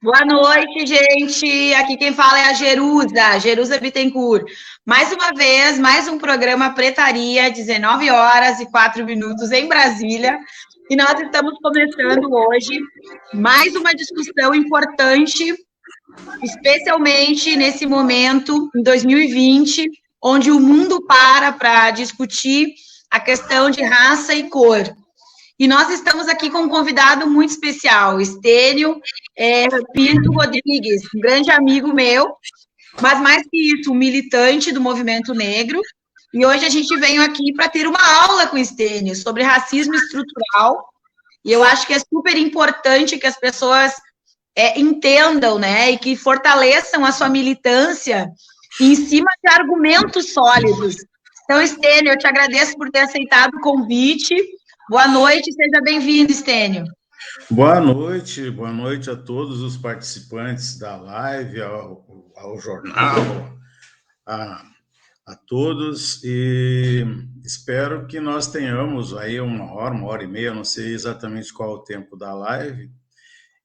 Boa noite, gente. Aqui quem fala é a Jerusa Bittencourt. Mais uma vez, mais um programa Pretaria, 19 horas e 4 minutos em Brasília. E nós estamos começando hoje mais uma discussão importante, especialmente nesse momento, em 2020, onde o mundo para discutir a questão de raça e cor. E nós estamos aqui com um convidado muito especial, Estênio Pinto Rodrigues, um grande amigo meu, mas mais que isso, um militante do movimento negro. E hoje a gente veio aqui para ter uma aula com o Estênio sobre racismo estrutural. E eu acho que é super importante que as pessoas entendam, né, e que fortaleçam a sua militância em cima de argumentos sólidos. Então, Estênio, eu te agradeço por ter aceitado o convite. Boa noite, seja bem-vindo, Estênio. Boa noite a todos os participantes da live, ao jornal, a todos, e espero que nós tenhamos aí uma hora e meia, não sei exatamente qual é o tempo da live,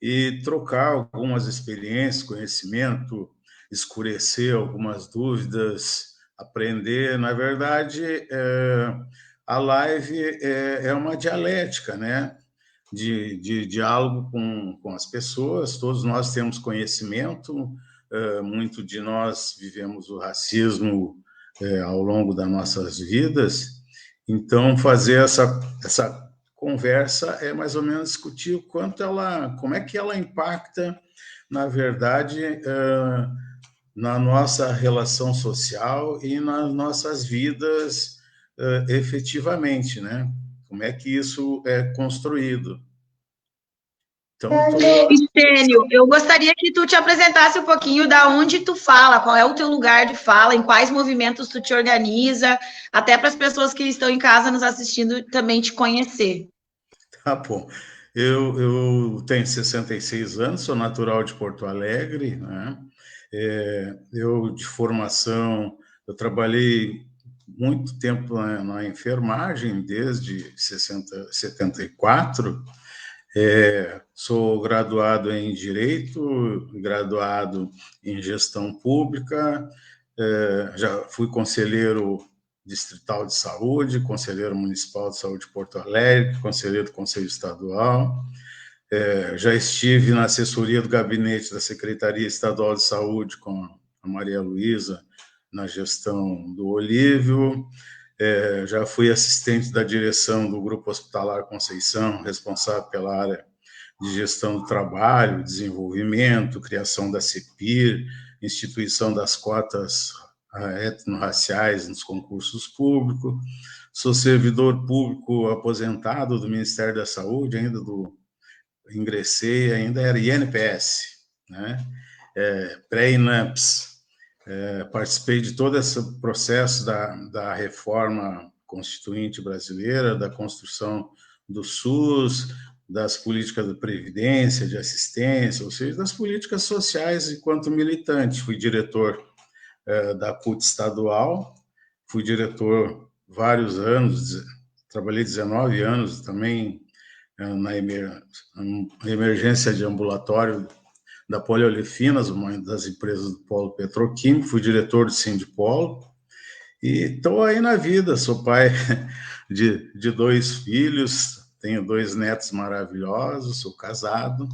e trocar algumas experiências, conhecimento, escurecer algumas dúvidas, aprender. Na verdade, a live é uma dialética, né? De diálogo com as pessoas. Todos nós temos conhecimento, muito de nós vivemos o racismo ao longo das nossas vidas, então fazer essa conversa é mais ou menos discutir como é que ela impacta, na verdade, na nossa relação social e nas nossas vidas efetivamente, né? Como é que isso é construído? Então, Estênio, eu gostaria que tu te apresentasse um pouquinho da onde tu fala, qual é o teu lugar de fala, em quais movimentos tu te organiza, até para as pessoas que estão em casa nos assistindo também te conhecer. Tá bom. Eu tenho 66 anos, sou natural de Porto Alegre, né? Eu, de formação, eu trabalhei muito tempo na enfermagem, desde 74. Sou graduado em Direito, graduado em Gestão Pública, já fui conselheiro distrital de saúde, conselheiro municipal de saúde de Porto Alegre, conselheiro do Conselho Estadual, já estive na assessoria do gabinete da Secretaria Estadual de Saúde com a Maria Luísa, na gestão do Olívio, já fui assistente da direção do Grupo Hospitalar Conceição, responsável pela área de gestão do trabalho, desenvolvimento, criação da CEPIR, instituição das cotas etnorraciais nos concursos públicos. Sou servidor público aposentado do Ministério da Saúde, ingressei, ainda era INPS, né? Pré-INAMPS. Participei de todo esse processo da reforma constituinte brasileira, da construção do SUS, das políticas de previdência, de assistência, ou seja, das políticas sociais enquanto militante. Fui diretor da CUT estadual, fui diretor vários anos, trabalhei 19 anos também na emergência de ambulatório da Poliolefinas, uma das empresas do polo petroquímico, fui diretor do Sindipolo, e estou aí na vida, sou pai de 2 filhos, tenho 2 netos maravilhosos, sou casado,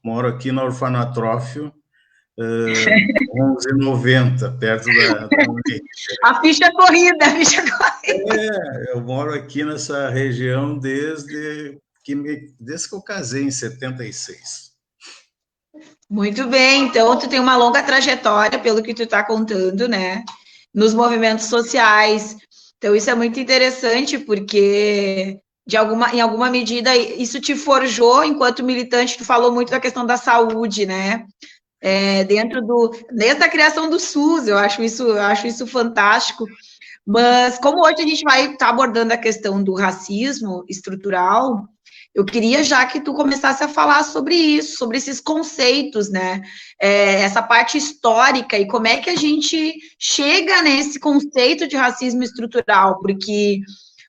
moro aqui na Orfanatrófio, 11,90, perto da A ficha corrida, eu moro aqui nessa região desde que eu casei, em 76. Muito bem, então tu tem uma longa trajetória, pelo que tu está contando, né? Nos movimentos sociais. Então, isso é muito interessante, porque em alguma medida isso te forjou enquanto militante, tu falou muito da questão da saúde, né? Desde a criação do SUS, eu acho isso fantástico. Mas como hoje a gente vai estar abordando a questão do racismo estrutural, eu queria já que tu começasse a falar sobre isso, sobre esses conceitos, né? Essa parte histórica e como é que a gente chega nesse conceito de racismo estrutural, porque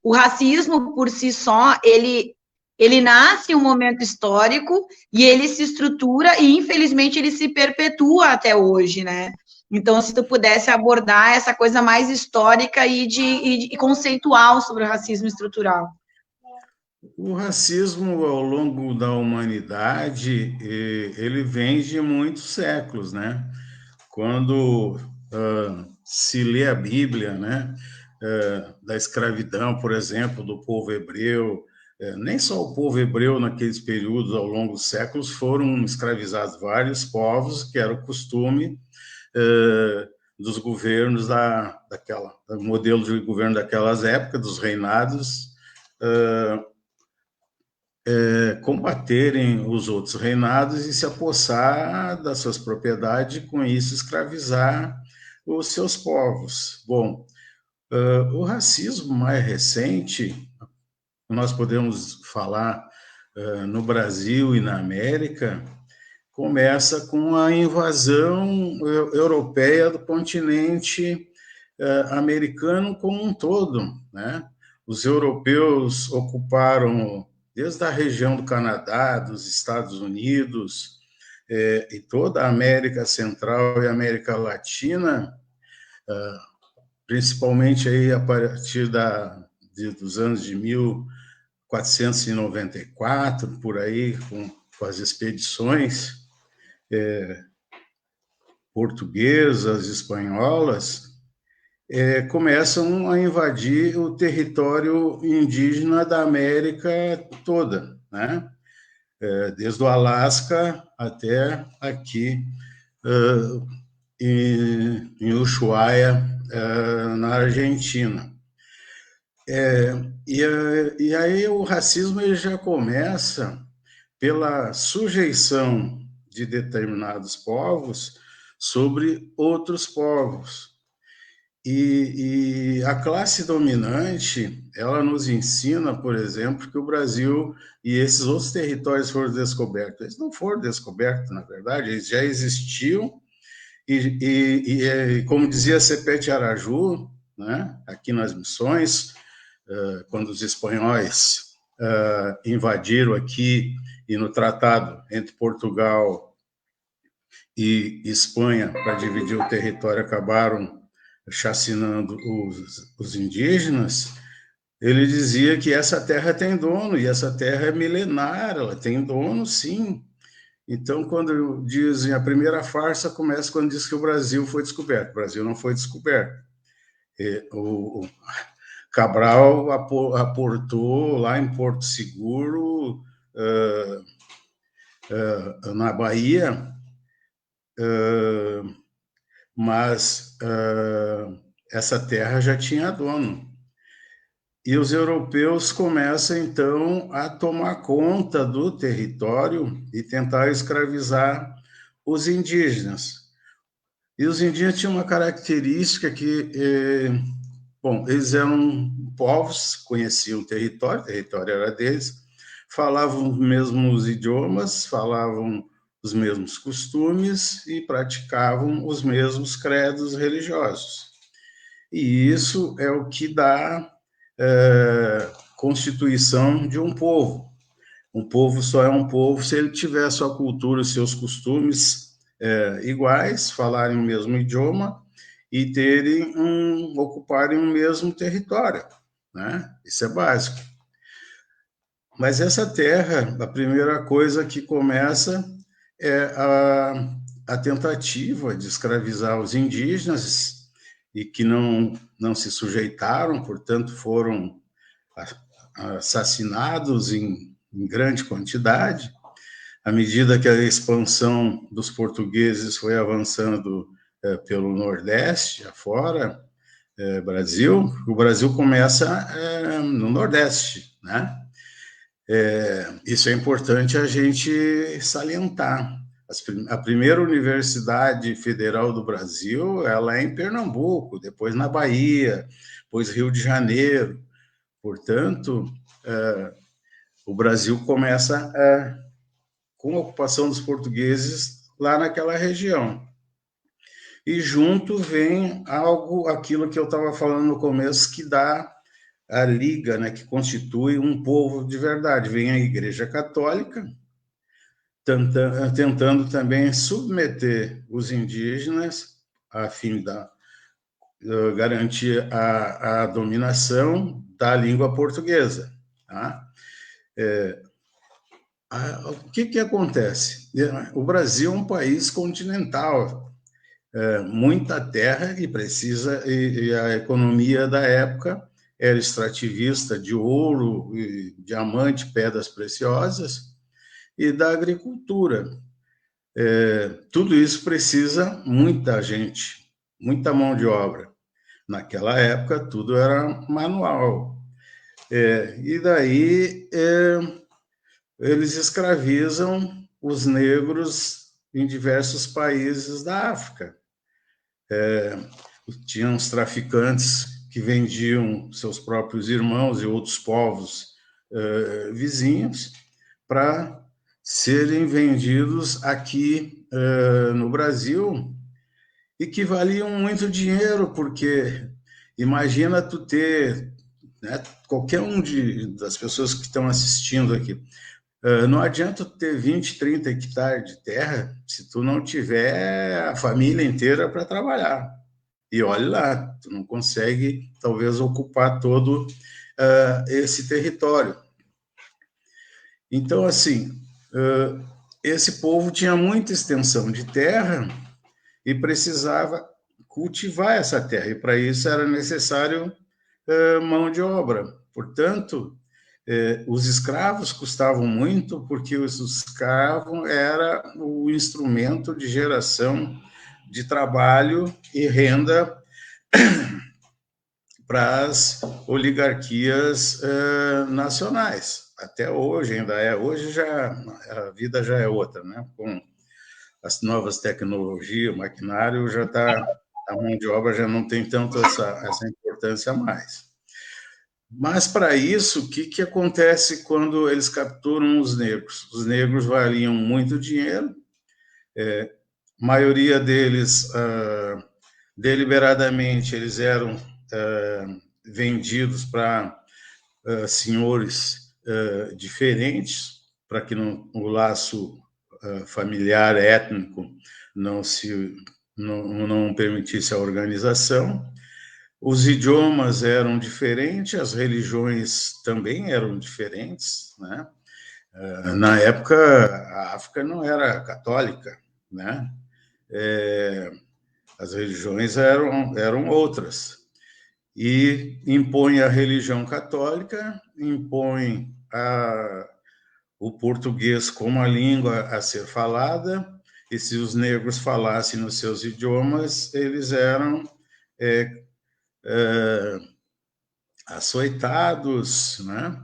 o racismo por si só, ele Ele nasce em um momento histórico e ele se estrutura e, infelizmente, ele se perpetua até hoje, né? Então, se tu pudesse abordar essa coisa mais histórica e conceitual sobre o racismo estrutural. O racismo, ao longo da humanidade, ele vem de muitos séculos, né? Quando se lê a Bíblia, né? Da escravidão, por exemplo, do povo hebreu, nem só o povo hebreu naqueles períodos, ao longo dos séculos, foram escravizados vários povos, que era o costume dos governos do modelo de governo daquelas épocas, dos reinados, combaterem os outros reinados e se apossar das suas propriedades e, com isso, escravizar os seus povos. Bom, o racismo mais recente, nós podemos falar no Brasil e na América, começa com a invasão europeia do continente americano como um todo, né? Os europeus ocuparam desde a região do Canadá, dos Estados Unidos, e toda a América Central e América Latina, principalmente aí a partir dos anos de 1494, por aí, com as expedições portuguesas, espanholas, começam a invadir o território indígena da América toda, né? Desde o Alasca até aqui em Ushuaia, na Argentina. E aí o racismo ele já começa pela sujeição de determinados povos sobre outros povos. E a classe dominante, ela nos ensina, por exemplo, que o Brasil e esses outros territórios foram descobertos. Eles não foram descobertos, na verdade, eles já existiam. E como dizia Sepete Araju, né, aqui nas Missões, quando os espanhóis invadiram aqui e no tratado entre Portugal e Espanha para dividir o território acabaram chacinando os indígenas, ele dizia que essa terra tem dono, e essa terra é milenar, ela tem dono, sim. Então, quando dizem a primeira farsa, começa quando diz que o Brasil foi descoberto. O Brasil não foi descoberto. O Cabral aportou lá em Porto Seguro, na Bahia, mas essa terra já tinha dono. E os europeus começam, então, a tomar conta do território e tentar escravizar os indígenas. E os indígenas tinham uma característica que, bom, eles eram povos, conheciam o território era deles, falavam os mesmos idiomas, falavam os mesmos costumes e praticavam os mesmos credos religiosos. E isso é o que dá constituição de um povo. Um povo só é um povo se ele tiver a sua cultura, os seus costumes iguais, falarem o mesmo idioma e ocuparem o mesmo território, né? Isso é básico. Mas essa terra, a primeira coisa que começa é a tentativa de escravizar os indígenas e que não se sujeitaram, portanto, foram assassinados em grande quantidade. À medida que a expansão dos portugueses foi avançando pelo Nordeste, afora, Brasil, o Brasil começa no Nordeste, né? Isso é importante a gente salientar. A primeira universidade federal do Brasil, ela é em Pernambuco, depois na Bahia, depois Rio de Janeiro. Portanto, o Brasil começa com a ocupação dos portugueses lá naquela região. E junto vem aquilo que eu estava falando no começo, que dá a liga, né, que constitui um povo de verdade. Vem a Igreja Católica, tentando também submeter os indígenas a fim de garantir a dominação da língua portuguesa. Tá? O que acontece? O Brasil é um país continental, muita terra e a economia da época era extrativista de ouro, diamante, pedras preciosas e da agricultura. Tudo isso precisa muita gente, muita mão de obra. Naquela época, tudo era manual. E daí eles escravizam os negros em diversos países da África. Tinham os traficantes que vendiam seus próprios irmãos e outros povos vizinhos para serem vendidos aqui no Brasil e que valiam muito dinheiro, porque imagina tu ter, né, qualquer das pessoas que estão assistindo aqui, não adianta tu ter 20, 30 hectares de terra se tu não tiver a família inteira para trabalhar. E olha lá, tu não consegue, talvez, ocupar todo esse território. Então, assim, esse povo tinha muita extensão de terra e precisava cultivar essa terra, e para isso era necessário mão de obra. Portanto, os escravos custavam muito, porque os escravos era o instrumento de geração de trabalho e renda para as oligarquias nacionais. Até hoje ainda é. Hoje já a vida já é outra, né? Com as novas tecnologias, o maquinário já está, a mão de obra já não tem tanto essa importância mais. Mas, para isso, o que acontece quando eles capturam os negros? Os negros valiam muito dinheiro, a maioria deles, deliberadamente, eles eram vendidos para senhores diferentes, para que o laço familiar, étnico, não permitisse a organização. Os idiomas eram diferentes, as religiões também eram diferentes, né? Na época, a África não era católica, né? As religiões eram outras. E impõe a religião católica, impõe o português como a língua a ser falada, e se os negros falassem nos seus idiomas, eles eram açoitados, né?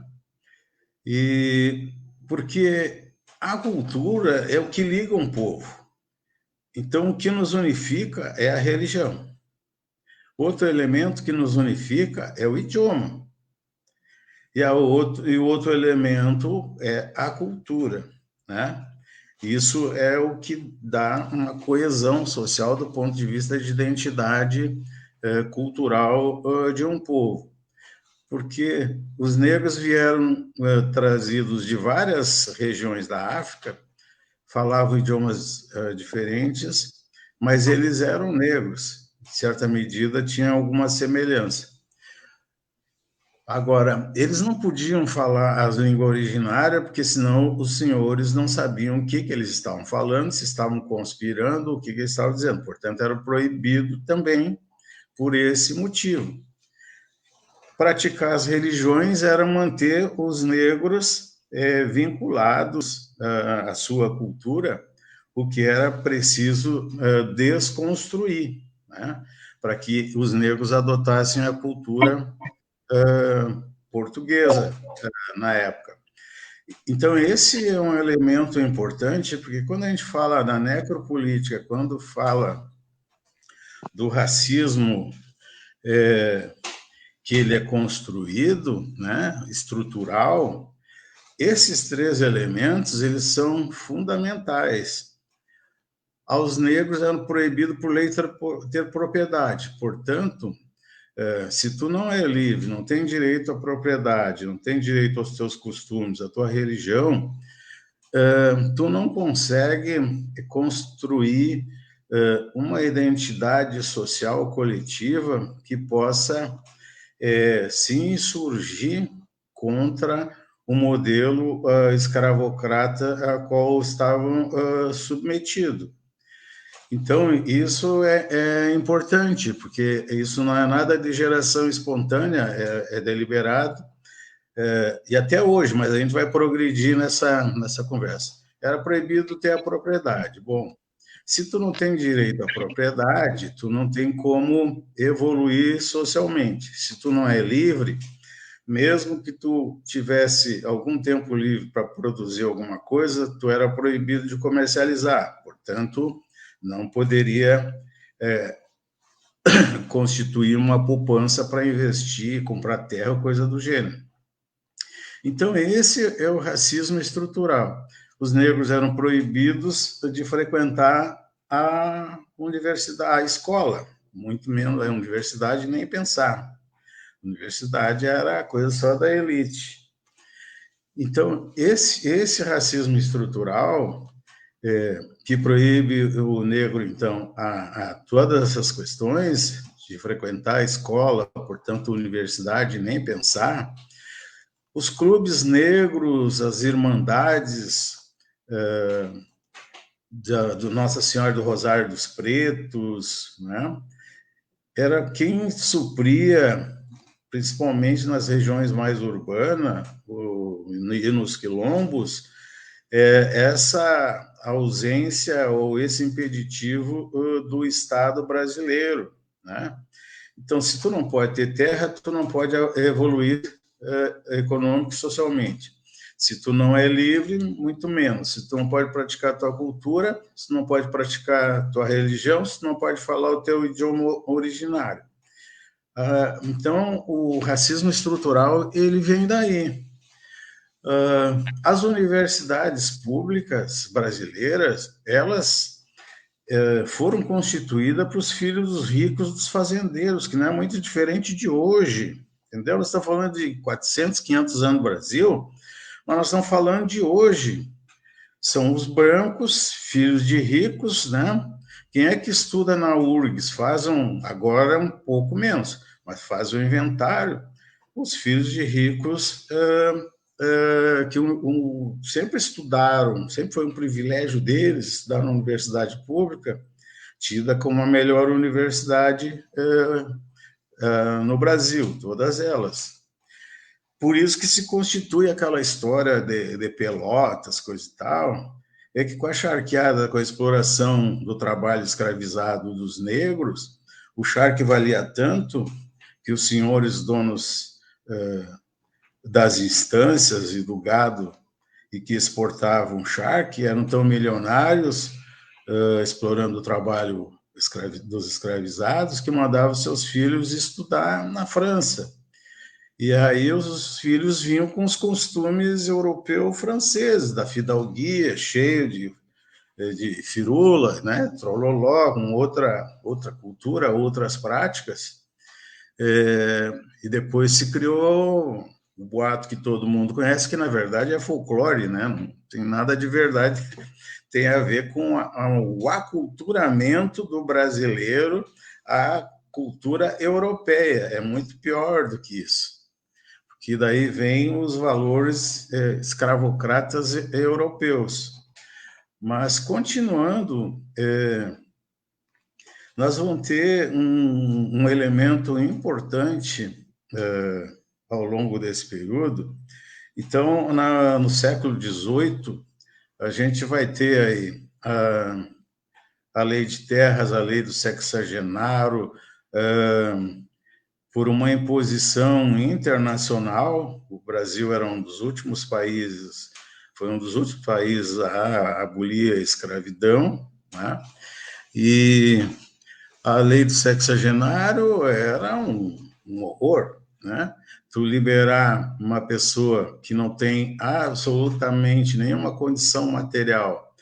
E porque a cultura é o que liga um povo. Então, o que nos unifica é a religião. Outro elemento que nos unifica é o idioma. E o outro elemento é a cultura, né? Isso é o que dá uma coesão social do ponto de vista de identidade cultural de um povo. Porque os negros vieram trazidos de várias regiões da África, falavam idiomas diferentes, mas eles eram negros. Em certa medida, tinha alguma semelhança. Agora, eles não podiam falar as línguas originárias, porque senão os senhores não sabiam o que eles estavam falando, se estavam conspirando, o que eles estavam dizendo. Portanto, era proibido também por esse motivo. Praticar as religiões era manter os negros vinculados à sua cultura, o que era preciso desconstruir, né? Para que os negros adotassem a cultura portuguesa na época. Então, esse é um elemento importante, porque quando a gente fala da necropolítica, quando fala do racismo que ele é construído, né, estrutural, esses três elementos eles são fundamentais. Aos negros era proibido por lei ter propriedade, portanto, Se tu não é livre, não tem direito à propriedade, não tem direito aos teus costumes, à tua religião, tu não consegue construir uma identidade social coletiva que possa se insurgir contra o modelo escravocrata a qual estavam submetidos. Então, isso é importante, porque isso não é nada de geração espontânea, é deliberado, e até hoje, mas a gente vai progredir nessa conversa. Era proibido ter a propriedade. Bom, se tu não tem direito à propriedade, tu não tem como evoluir socialmente. Se tu não é livre, mesmo que tu tivesse algum tempo livre para produzir alguma coisa, tu era proibido de comercializar. Portanto, não poderia constituir uma poupança para investir, comprar terra, coisa do gênero. Então, esse é o racismo estrutural. Os negros eram proibidos de frequentar a universidade, a escola, muito menos a universidade, nem pensar. A universidade era coisa só da elite. Então, esse racismo estrutural, que proíbe o negro, então, a todas essas questões de frequentar a escola, portanto, a universidade, nem pensar, os clubes negros, as irmandades do Nossa Senhora do Rosário dos Pretos, né? Era quem supria, principalmente nas regiões mais urbanas e nos quilombos, essa ausência ou esse impeditivo do Estado brasileiro, né? Então, se tu não pode ter terra, tu não pode evoluir econômico e socialmente. Se tu não é livre, muito menos. Se tu não pode praticar a tua cultura, se tu não pode praticar a tua religião, se tu não pode falar o teu idioma originário. Então, o racismo estrutural, ele vem daí. As universidades públicas brasileiras, elas foram constituídas para os filhos dos ricos dos fazendeiros, que não é muito diferente de hoje, entendeu? Nós estamos falando de 400, 500 anos no Brasil, mas nós estamos falando de hoje. São os brancos, filhos de ricos, né? Quem é que estuda na URGS? Agora um pouco menos, mas faz o inventário. Os filhos de ricos que sempre estudaram, sempre foi um privilégio deles estudar na universidade pública, tida como a melhor universidade no Brasil, todas elas. Por isso que se constitui aquela história de Pelotas, coisa e tal, é que com a charqueada, com a exploração do trabalho escravizado dos negros, o charque valia tanto que os senhores donos das instâncias e do gado e que exportavam charque eram tão milionários, explorando o trabalho dos escravizados, que mandavam seus filhos estudar na França. E aí os filhos vinham com os costumes europeu-franceses, da fidalguia, cheio de firula, né? Trololó, com outra cultura, outras práticas. E depois se criou o boato que todo mundo conhece, que na verdade é folclore, né? Não tem nada de verdade, tem a ver com o aculturamento do brasileiro à cultura europeia. É muito pior do que isso, porque daí vem os valores escravocratas europeus. Mas, continuando, nós vamos ter um elemento importante ao longo desse período. Então, no século XVIII, a gente vai ter aí a lei de terras, a lei do sexagenário, por uma imposição internacional. O Brasil era um dos últimos países, foi um dos últimos países a abolir a escravidão, né? E a lei do sexagenário era um horror, né? Tu liberar uma pessoa que não tem absolutamente nenhuma condição material,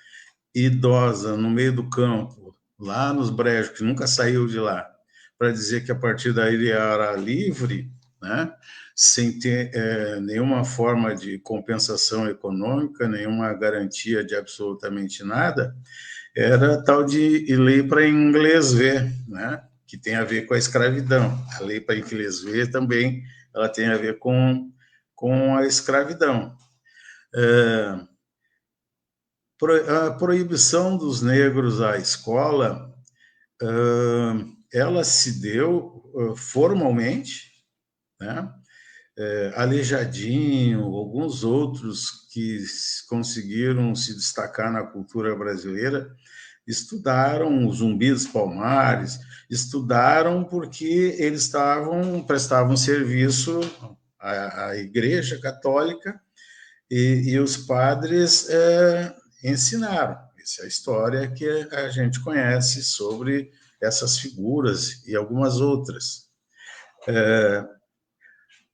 idosa, no meio do campo, lá nos brejos, que nunca saiu de lá, para dizer que a partir daí ele era livre, né? Sem ter nenhuma forma de compensação econômica, nenhuma garantia de absolutamente nada, era a tal de lei para inglês ver, né? Que tem a ver com a escravidão. A lei para inglês ver também ela tem a ver com a escravidão. A proibição dos negros à escola, ela se deu formalmente, né? Aleijadinho, alguns outros que conseguiram se destacar na cultura brasileira, estudaram o Zumbi dos Palmares, estudaram porque eles prestavam serviço à Igreja Católica e os padres ensinaram. Essa é a história que a gente conhece sobre essas figuras e algumas outras.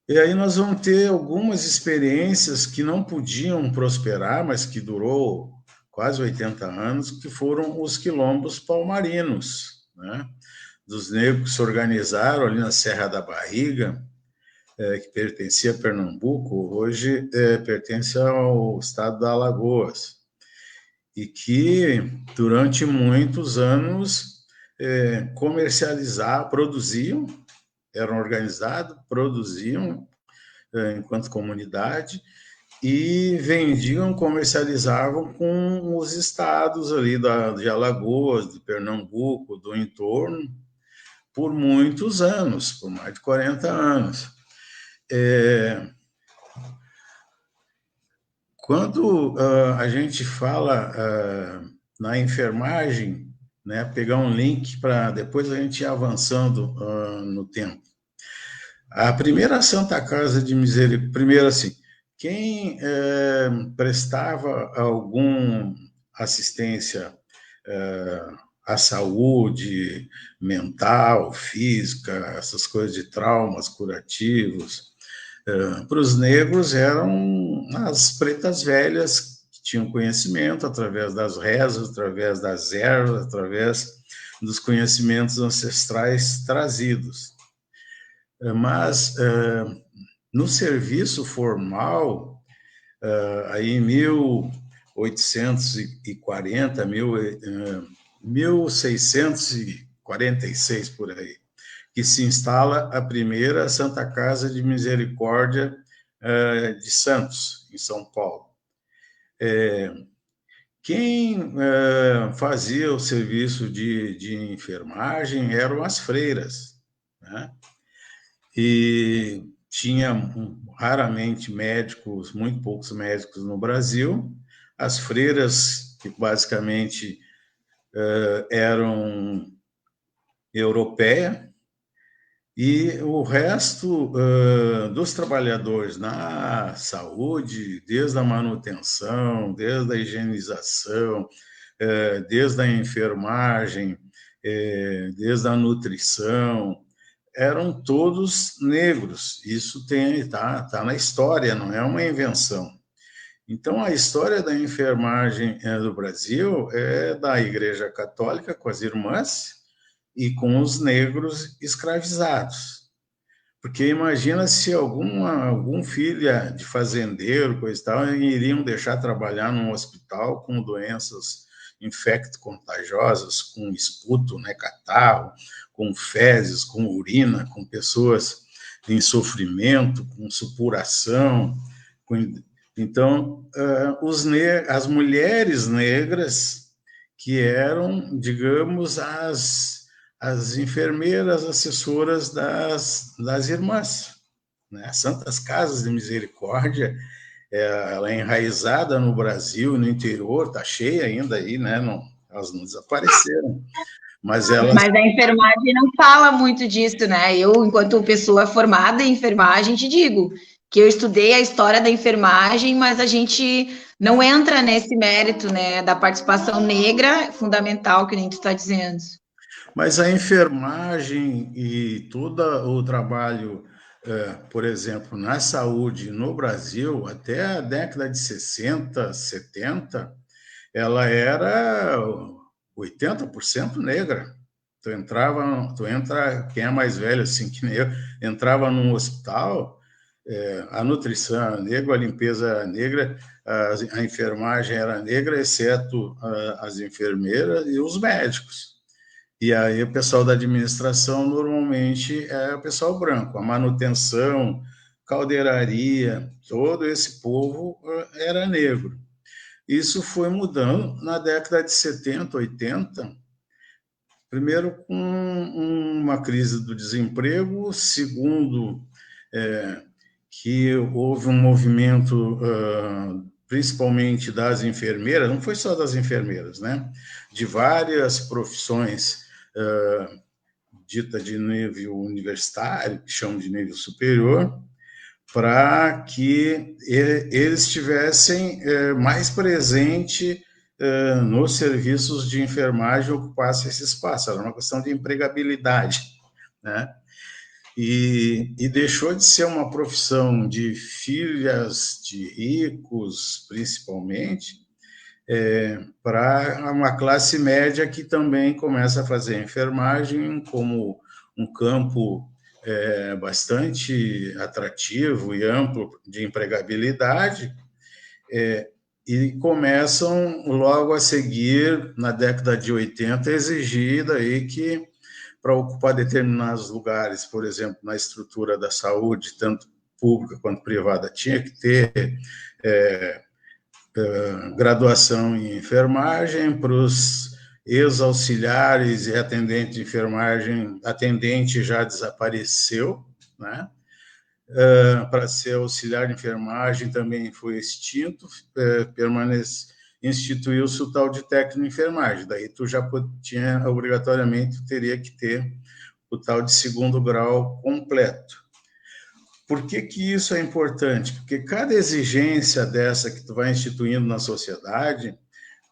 E aí nós vamos ter algumas experiências que não podiam prosperar, mas que durou quase 80 anos, que foram os quilombos palmarinos, né? Dos negros que se organizaram ali na Serra da Barriga, que pertencia a Pernambuco, hoje pertence ao estado da Alagoas, e que durante muitos anos produziam, eram organizados, produziam enquanto comunidade e vendiam, comercializavam com os estados ali de Alagoas, de Pernambuco, do entorno, por muitos anos, por mais de 40 anos. Quando a gente fala na enfermagem, né, pegar um link para depois a gente ir avançando no tempo. A primeira Santa Casa de Misericórdia, primeiro assim, quem prestava alguma assistência à saúde mental, física, essas coisas de traumas curativos, para os negros eram as pretas velhas que tinham conhecimento através das rezas, através das ervas, através dos conhecimentos ancestrais trazidos. Mas no serviço formal, aí em 1840, 1646 por aí, que se instala a primeira Santa Casa de Misericórdia de Santos, em São Paulo. Quem fazia o serviço de enfermagem eram as freiras, né? E tinha raramente médicos, muito poucos médicos no Brasil. As freiras, que basicamente eram europeias, e o resto dos trabalhadores na saúde, desde a manutenção, desde a higienização, desde a enfermagem, desde a nutrição, eram todos negros. Isso tá na história, não é uma invenção. Então, a história da enfermagem do Brasil é da Igreja Católica com as irmãs e com os negros escravizados. Porque imagina se algum filho de fazendeiro, coisa e tal, iriam deixar trabalhar num hospital com doenças infecto-contagiosas, com esputo, né, catarro, com fezes, com urina, com pessoas em sofrimento, com supuração. Então, as mulheres negras, que eram, digamos, as enfermeiras assessoras das irmãs, né? Santas Casas de Misericórdia, ela é enraizada no Brasil, no interior, está cheia ainda aí, né? Não, elas não desapareceram. Mas a enfermagem não fala muito disso, né? Eu, enquanto pessoa formada em enfermagem, te digo que eu estudei a história da enfermagem, mas a gente não entra nesse mérito, né, da participação negra fundamental, que nem tu está dizendo. Mas a enfermagem e todo o trabalho, por exemplo, na saúde no Brasil, até a década de 60, 70, ela era 80% negra. quem é mais velho, assim, que nem eu, entrava num hospital, a nutrição era negra, a limpeza era negra, a enfermagem era negra, exceto as enfermeiras e os médicos. E aí o pessoal da administração normalmente é o pessoal branco, a manutenção, caldeiraria, todo esse povo era negro. Isso foi mudando na década de 70, 80, primeiro com uma crise do desemprego, segundo, que houve um movimento, principalmente das enfermeiras, não foi só das enfermeiras, né? De várias profissões dita de nível universitário, que chamam de nível superior, para que eles estivessem mais presente nos serviços de enfermagem, ocupassem esse espaço. Era uma questão de empregabilidade, né? E deixou de ser uma profissão de filhas de ricos, principalmente, para uma classe média que também começa a fazer enfermagem como um campo bastante atrativo e amplo de empregabilidade, e começam logo a seguir, na década de 80, a exigir daí que, para ocupar determinados lugares, por exemplo, na estrutura da saúde, tanto pública quanto privada, tinha que ter graduação em enfermagem. Para os ex-auxiliares e atendentes de enfermagem, atendente já desapareceu, né? Para ser auxiliar de enfermagem também foi extinto, instituiu-se o tal de técnico de enfermagem, daí tu já tinha, obrigatoriamente, teria que ter o tal de segundo grau completo. Por que isso é importante? Porque cada exigência dessa que tu vai instituindo na sociedade,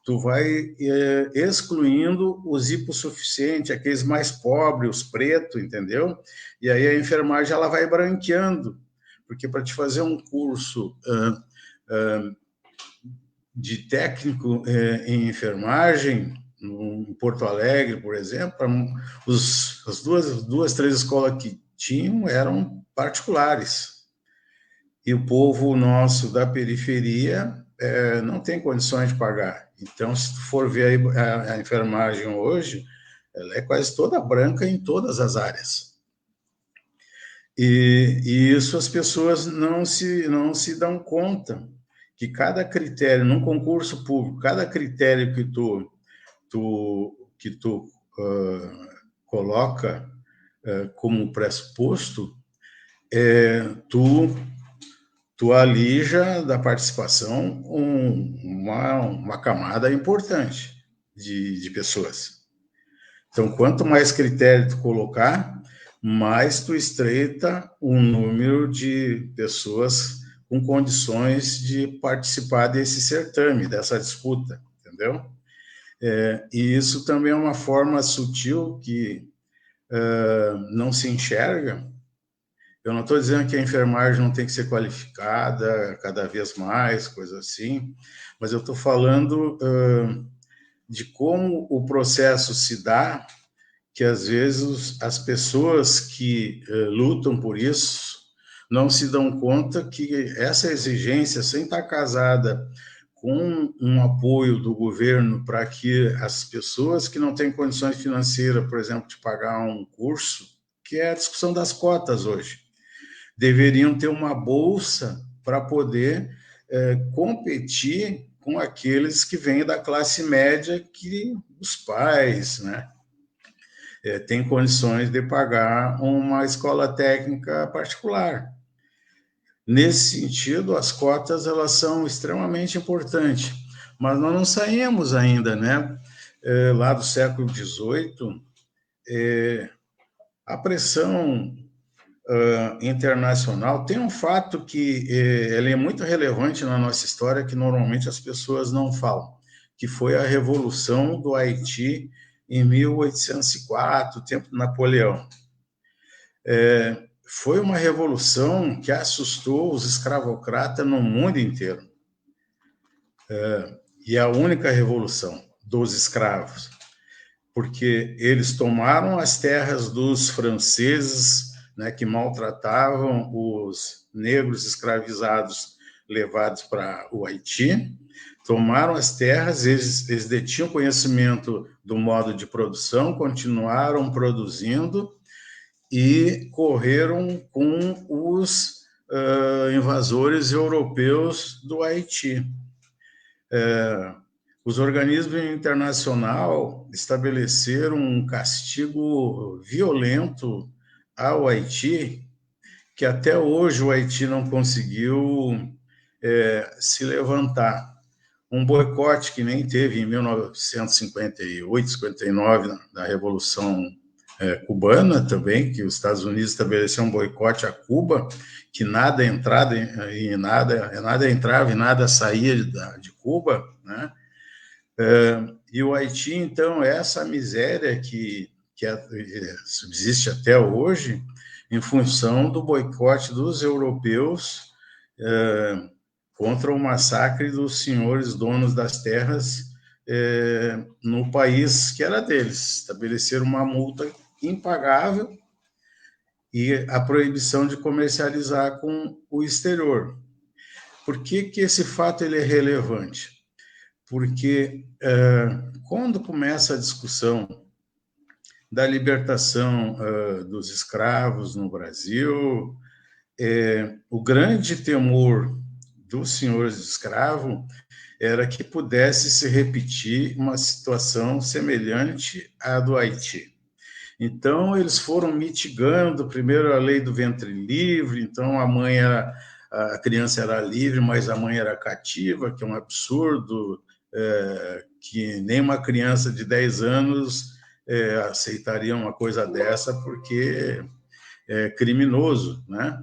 tu vai excluindo os hipossuficientes, aqueles mais pobres, os pretos, entendeu? E aí a enfermagem ela vai branqueando, porque para te fazer um curso de técnico em enfermagem, em Porto Alegre, por exemplo, as duas, três escolas que tinham eram particulares. E o povo nosso da periferia não tem condições de pagar. Então, se tu for ver a enfermagem hoje, ela é quase toda branca em todas as áreas. E isso as pessoas não se dão conta, que cada critério, num concurso público, cada critério que tu coloca como pressuposto, tu alija da participação uma camada importante de pessoas. Então, quanto mais critério tu colocar, mais tu estreita o número de pessoas com condições de participar desse certame, dessa disputa, entendeu? E isso também é uma forma sutil que não se enxerga. Eu não estou dizendo que a enfermagem não tem que ser qualificada cada vez mais, coisa assim, mas eu estou falando de como o processo se dá, que às vezes as pessoas que lutam por isso não se dão conta que essa exigência, sem estar casada com um apoio do governo para que as pessoas que não têm condições financeiras, por exemplo, de pagar um curso, que é a discussão das cotas hoje, deveriam ter uma bolsa para poder competir com aqueles que vêm da classe média, que os pais, né, têm condições de pagar uma escola técnica particular. Nesse sentido, as cotas elas são extremamente importantes, mas nós não saímos ainda, né? Lá do século XVIII, a pressão internacional tem um fato que ele é muito relevante na nossa história, que normalmente as pessoas não falam, que foi a Revolução do Haiti em 1804, tempo de Napoleão. Foi uma revolução que assustou os escravocratas no mundo inteiro. E é a única revolução dos escravos. porque eles tomaram as terras dos franceses, né, que maltratavam os negros escravizados levados para o Haiti, tomaram as terras, eles detinham conhecimento do modo de produção, continuaram produzindo e correram com os invasores europeus do Haiti. Os organismos internacionais estabeleceram um castigo violento ao Haiti, que até hoje o Haiti não conseguiu se levantar. Um boicote que nem teve em 1958, 59, na Revolução cubana também, que os Estados Unidos estabeleceram um boicote a Cuba, que nada entrava e nada saía de Cuba, né? E o Haiti, então, é essa miséria que subsiste até hoje em função do boicote dos europeus contra o massacre dos senhores donos das terras no país que era deles. Estabeleceram uma multa impagável e a proibição de comercializar com o exterior. Por que esse fato ele é relevante? Porque quando começa a discussão da libertação dos escravos no Brasil, o grande temor dos senhores de escravo era que pudesse se repetir uma situação semelhante à do Haiti. Então, eles foram mitigando, primeiro a lei do ventre livre, então a criança era livre, mas a mãe era cativa, que é um absurdo, que nem uma criança de 10 anos aceitaria uma coisa dessa, porque é criminoso, né?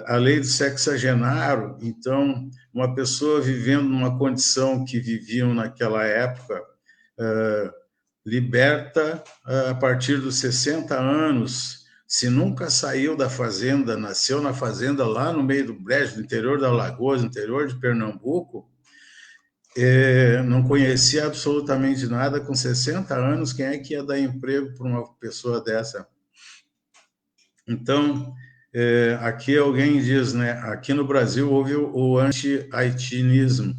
A lei do sexagenário, então, uma pessoa vivendo numa condição que viviam naquela época, liberta a partir dos 60 anos, se nunca saiu da fazenda, nasceu na fazenda lá no meio do Brejo, no interior da Alagoas, no interior de Pernambuco, não conhecia absolutamente nada, com 60 anos, quem é que ia dar emprego para uma pessoa dessa? Então, aqui alguém diz, né, aqui no Brasil houve o anti-haitianismo,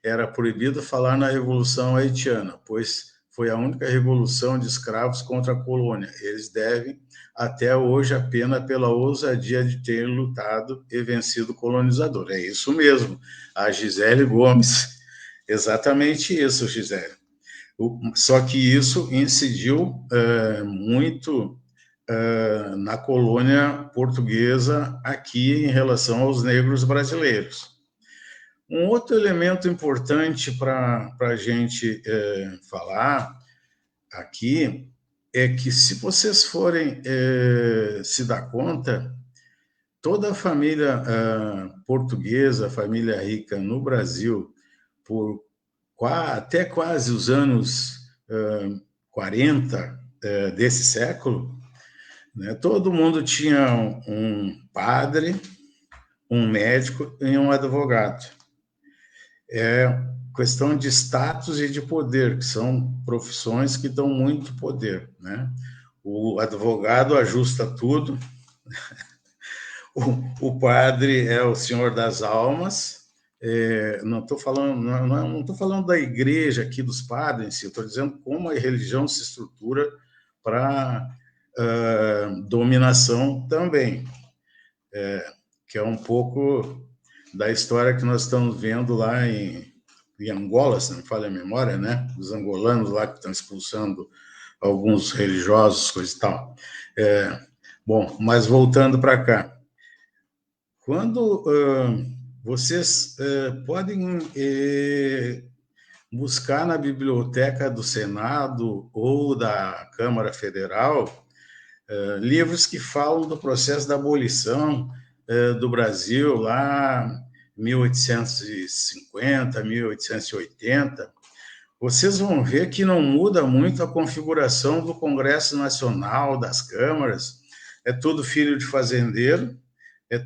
era proibido falar na Revolução Haitiana, pois foi a única revolução de escravos contra a colônia. Eles devem, até hoje, a pena pela ousadia de ter lutado e vencido o colonizador. É isso mesmo, a Gisele Gomes. Exatamente isso, Gisele. Só que isso incidiu muito na colônia portuguesa aqui em relação aos negros brasileiros. Um outro elemento importante para a gente falar aqui é que, se vocês forem se dar conta, toda a família portuguesa, a família rica no Brasil, até quase os anos 40 desse século, né, todo mundo tinha um padre, um médico e um advogado. É questão de status e de poder, que são profissões que dão muito poder, né? O advogado ajusta tudo, o padre é o senhor das almas. Não estou falando da igreja aqui, dos padres em si, estou dizendo como a religião se estrutura para dominação também, que é um pouco da história que nós estamos vendo lá em Angola, se não me falha a memória, né? Os angolanos lá que estão expulsando alguns religiosos, coisa e tal. Bom, mas voltando para cá. Quando vocês podem buscar na biblioteca do Senado ou da Câmara Federal livros que falam do processo da abolição do Brasil, lá 1850, 1880, vocês vão ver que não muda muito a configuração do Congresso Nacional, das câmaras, é tudo filho de fazendeiro, é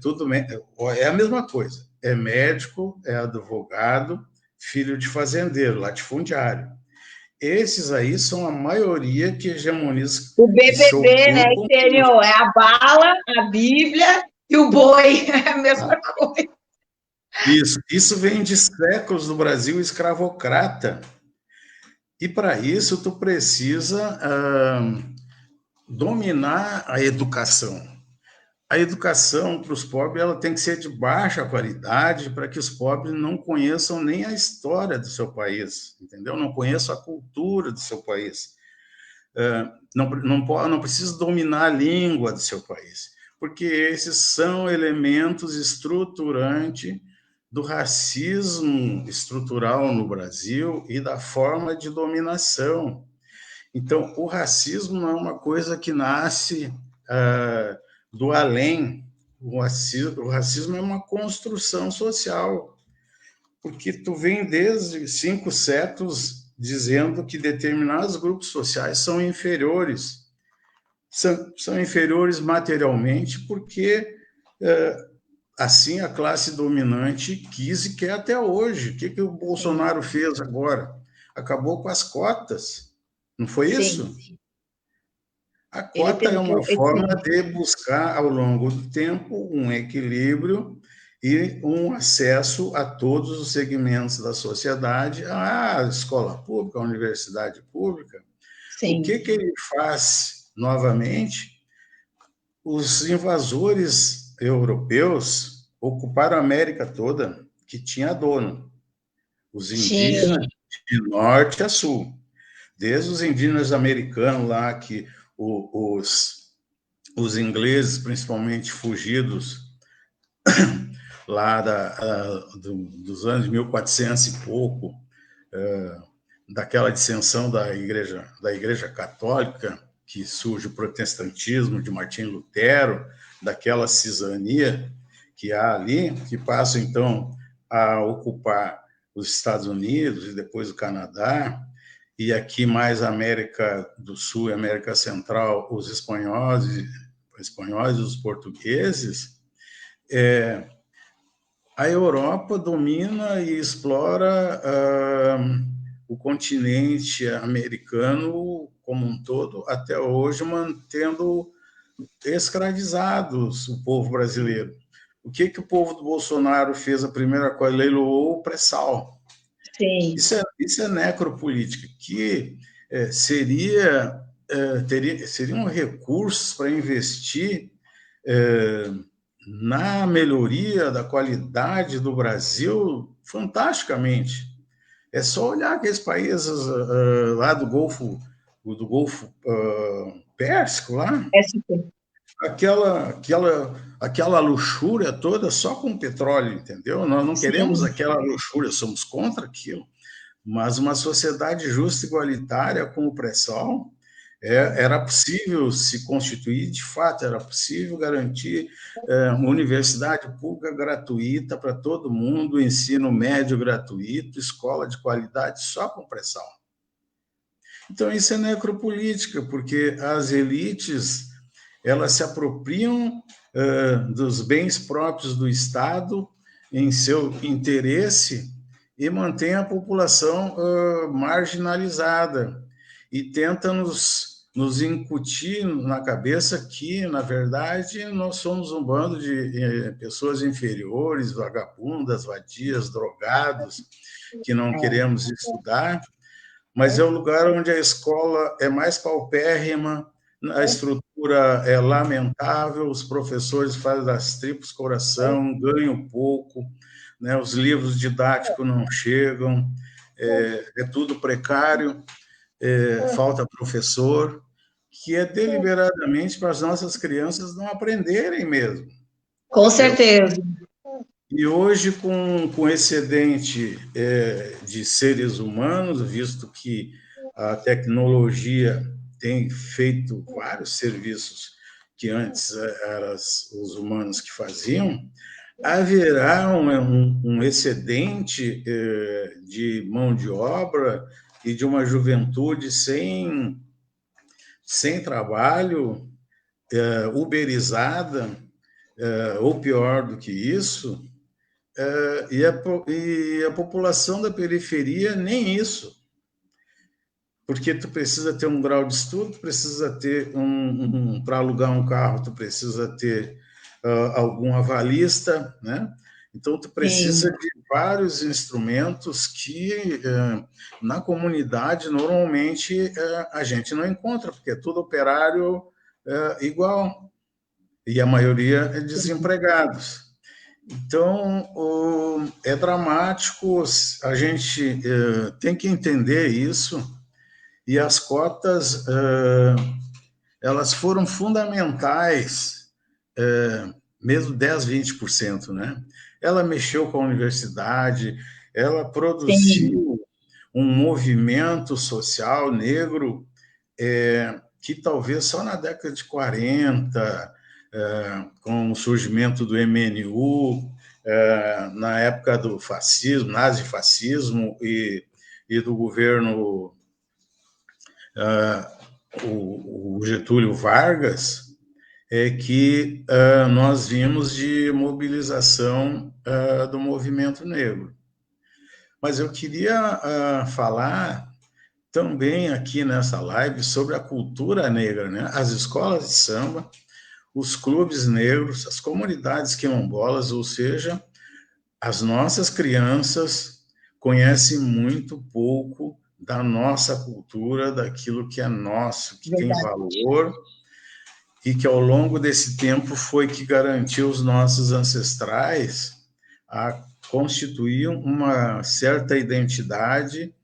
a mesma coisa, é médico, é advogado, filho de fazendeiro, latifundiário. esses aí são a maioria que hegemoniza, O que se BBB, né, opõe com Estênio? É a bala, a Bíblia e o boi. É a mesma coisa. isso vem de séculos do Brasil escravocrata. E para isso tu precisa dominar a educação. A educação para os pobres ela tem que ser de baixa qualidade para que os pobres não conheçam nem a história do seu país, entendeu? Não conheçam a cultura do seu país. Não precisa dominar a língua do seu país, porque esses são elementos estruturantes do racismo estrutural no Brasil e da forma de dominação. Então, o racismo não é uma coisa que nasce do além. O racismo é uma construção social, porque tu vem desde 5 séculos dizendo que determinados grupos sociais são inferiores. São inferiores materialmente porque assim a classe dominante quis e quer até hoje. O que o Bolsonaro fez agora? Acabou com as cotas. Não foi isso? Sim. A Ele cota é uma tentou. forma de buscar, ao longo do tempo, um equilíbrio e um acesso a todos os segmentos da sociedade, à escola pública, à universidade pública. O que Sim. ele faz novamente? Os invasores europeus ocuparam a América toda, que tinha dono. Os indígenas, Sim. de norte a sul. Desde os indígenas americanos lá, que os ingleses, principalmente fugidos lá dos anos de 1400 e pouco, daquela dissensão da igreja católica, que surge o protestantismo de Martim Lutero, daquela cisania que há ali, que passa então a ocupar os Estados Unidos e depois o Canadá, e aqui mais a América do Sul e América Central, os espanhóis e os portugueses, a Europa domina e explora o continente americano como um todo, até hoje mantendo escravizados o povo brasileiro. O que o povo do Bolsonaro fez? A primeira coisa, leiloou o pré-sal. Sim. Isso é necropolítica, que seriam recursos para investir na melhoria da qualidade do Brasil fantasticamente. É só olhar aqueles países lá do Golfo Pérsico, lá, aquela luxúria toda só com petróleo, entendeu? Nós não queremos Sim. aquela luxúria, somos contra aquilo. Mas uma sociedade justa e igualitária com o pré-sal, era possível se constituir, de fato, era possível garantir uma universidade pública gratuita para todo mundo, ensino médio gratuito, escola de qualidade só com pré-sal. Então, isso é necropolítica, porque as elites elas se apropriam dos bens próprios do Estado em seu interesse e mantém a população marginalizada e tenta nos incutir na cabeça que, na verdade, nós somos um bando de pessoas inferiores, vagabundas, vadias, drogados, que não queremos estudar, mas é o lugar onde a escola é mais paupérrima, a estrutura é lamentável, os professores fazem das tripas coração, ganham pouco, né? Os livros didáticos não chegam, é tudo precário, falta professor, que é deliberadamente para as nossas crianças não aprenderem mesmo. Com Entendeu? certeza. E hoje, com excedente de seres humanos, visto que a tecnologia tem feito vários serviços que antes eram os humanos que faziam, haverá um excedente de mão de obra e de uma juventude sem trabalho, uberizada, ou pior do que isso, e a população da periferia nem isso. porque tu precisa ter um grau de estudo, tu precisa ter para alugar um carro, tu precisa ter algum avalista, né? Então, tu precisa Sim. de vários instrumentos que na comunidade, normalmente, a gente não encontra, porque é tudo operário igual, e a maioria é desempregados. Então, é dramático, a gente tem que entender isso, e as cotas, elas foram fundamentais, mesmo 10, 20%, né? Ela mexeu com a universidade, ela Sim. produziu um movimento social negro que talvez só na década de 40, com o surgimento do MNU, na época do fascismo, nazifascismo e do governo o Getúlio Vargas, é que nós vimos de mobilização do movimento negro. Mas eu queria falar também aqui nessa live sobre a cultura negra, né? As escolas de samba, os clubes negros, as comunidades quilombolas, ou seja, as nossas crianças conhecem muito pouco da nossa cultura, daquilo que é nosso, que tem Verdade. valor e que ao longo desse tempo foi que garantiu os nossos ancestrais a constituir uma certa identidade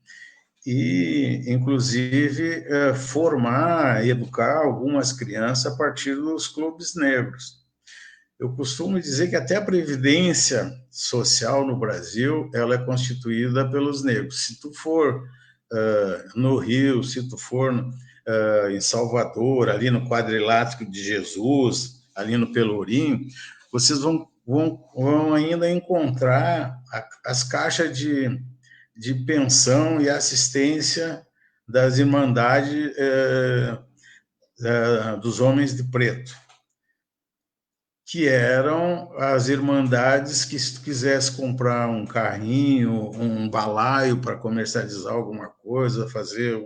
e, inclusive, formar, educar algumas crianças a partir dos clubes negros. Eu costumo dizer que até a previdência social no Brasil ela é constituída pelos negros. Se tu for no Rio, se tu for em Salvador, ali no Quadrilátero de Jesus, ali no Pelourinho, vocês vão ainda encontrar as caixas de pensão e assistência das Irmandades dos Homens de Preto, que eram as irmandades que, se tu quisesse comprar um carrinho, um balaio para comercializar alguma coisa, fazer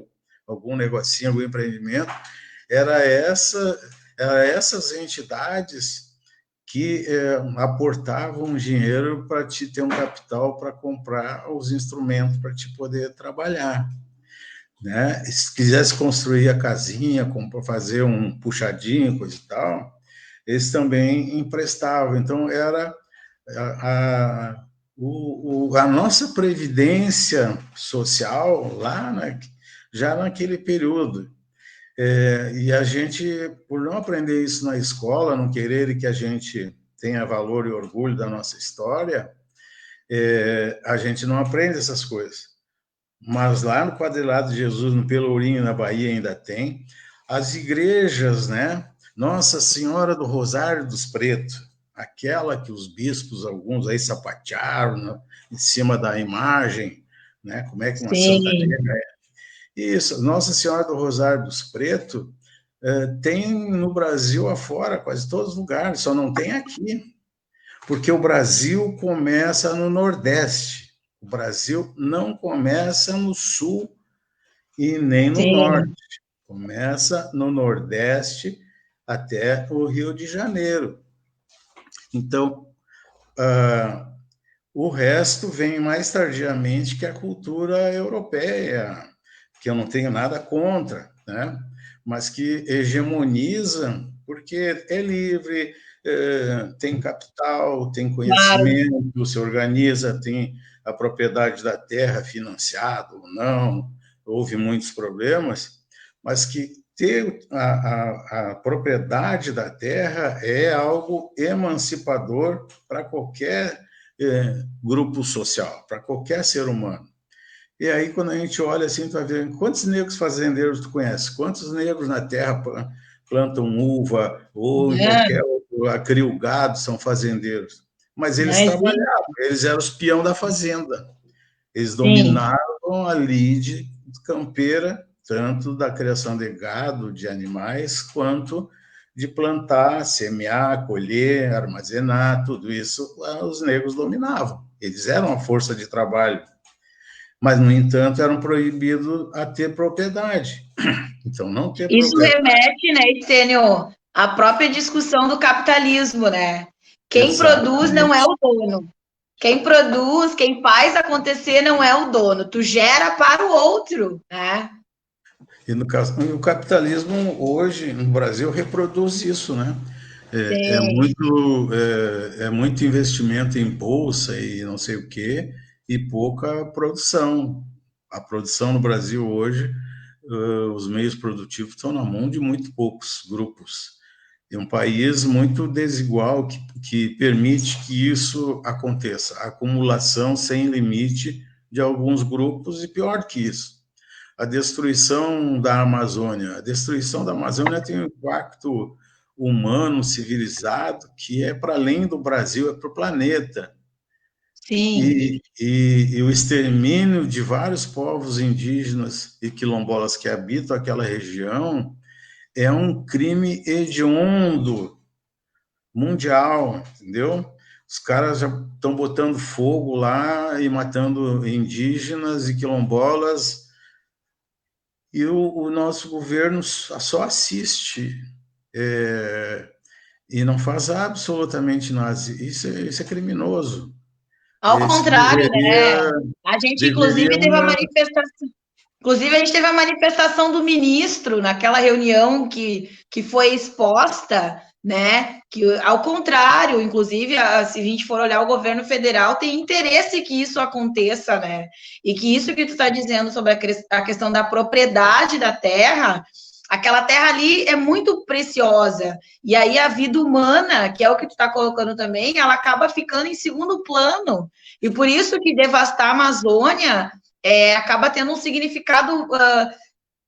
algum negocinho, algum empreendimento, era essas entidades que aportavam dinheiro para te ter um capital para comprar os instrumentos para te poder trabalhar. Né? Se quisesse construir a casinha, fazer um puxadinho, coisa e tal, eles também emprestavam. Então, era a nossa previdência social lá, né, já naquele período. E a gente, por não aprender isso na escola, não querer que a gente tenha valor e orgulho da nossa história, a gente não aprende essas coisas. Mas lá no Quadrilátero de Jesus, no Pelourinho, na Bahia, ainda tem. As igrejas, né? Nossa Senhora do Rosário dos Pretos, aquela que os bispos, alguns aí sapatearam, né, em cima da imagem, né? Como é que uma santa Sim. negra é? Isso, Nossa Senhora do Rosário dos Pretos tem no Brasil afora, quase todos os lugares, só não tem aqui, porque o Brasil começa no Nordeste. O Brasil não começa no Sul e nem no Norte. Sim. Começa no Nordeste até o Rio de Janeiro. Então, o resto vem mais tardiamente que a cultura europeia, que eu não tenho nada contra, né? Mas que hegemoniza, porque é livre, tem capital, tem Claro. conhecimento, se organiza, tem a propriedade da terra financiada ou não, houve muitos problemas, mas que ter a propriedade da terra é algo emancipador para qualquer grupo social, para qualquer ser humano. E aí, quando a gente olha assim, tu vai ver quantos negros fazendeiros tu conhece, quantos negros na terra plantam uva, ou em qualquer outro, criam gado, são fazendeiros. Mas eles Existe. trabalhavam, eles eram os peão da fazenda. Eles Sim. dominavam a lide campeira, tanto da criação de gado, de animais, quanto de plantar, semear, colher, armazenar, tudo isso os negros dominavam. Eles eram a força de trabalho. mas, no entanto, eram proibidos a ter propriedade. Então, não ter Isso propriedade. remete, né, Estênio, à própria discussão do capitalismo, né? Quem produz não é Exatamente. o dono. Quem produz, quem faz acontecer não é o dono. Tu gera para o outro, né? E no caso, o capitalismo hoje no Brasil reproduz isso, né? Sim. É muito investimento em bolsa e não sei o quê, e pouca produção. A produção no Brasil hoje, os meios produtivos estão na mão de muito poucos grupos. É um país muito desigual que permite que isso aconteça. A acumulação sem limite de alguns grupos e pior que isso, a destruição da Amazônia. A destruição da Amazônia tem um impacto humano, civilizado, que é para além do Brasil, é para o planeta. Sim. E o extermínio de vários povos indígenas e quilombolas que habitam aquela região é um crime hediondo mundial, entendeu? Os caras já estão botando fogo lá e matando indígenas e quilombolas, e o nosso governo só assiste, é, e não faz absolutamente nada. Isso é criminoso. Ao Isso contrário, né? A gente, deveria inclusive, teve a uma. manifestação. Inclusive, a gente teve a manifestação do ministro naquela reunião que foi exposta, né? Que, ao contrário, inclusive, se a gente for olhar o governo federal, tem interesse que isso aconteça, né? E que isso que tu está dizendo sobre a questão da propriedade da terra, aquela terra ali é muito preciosa. E aí a vida humana, que é o que tu está colocando também, ela acaba ficando em segundo plano. E por isso que devastar a Amazônia acaba tendo um significado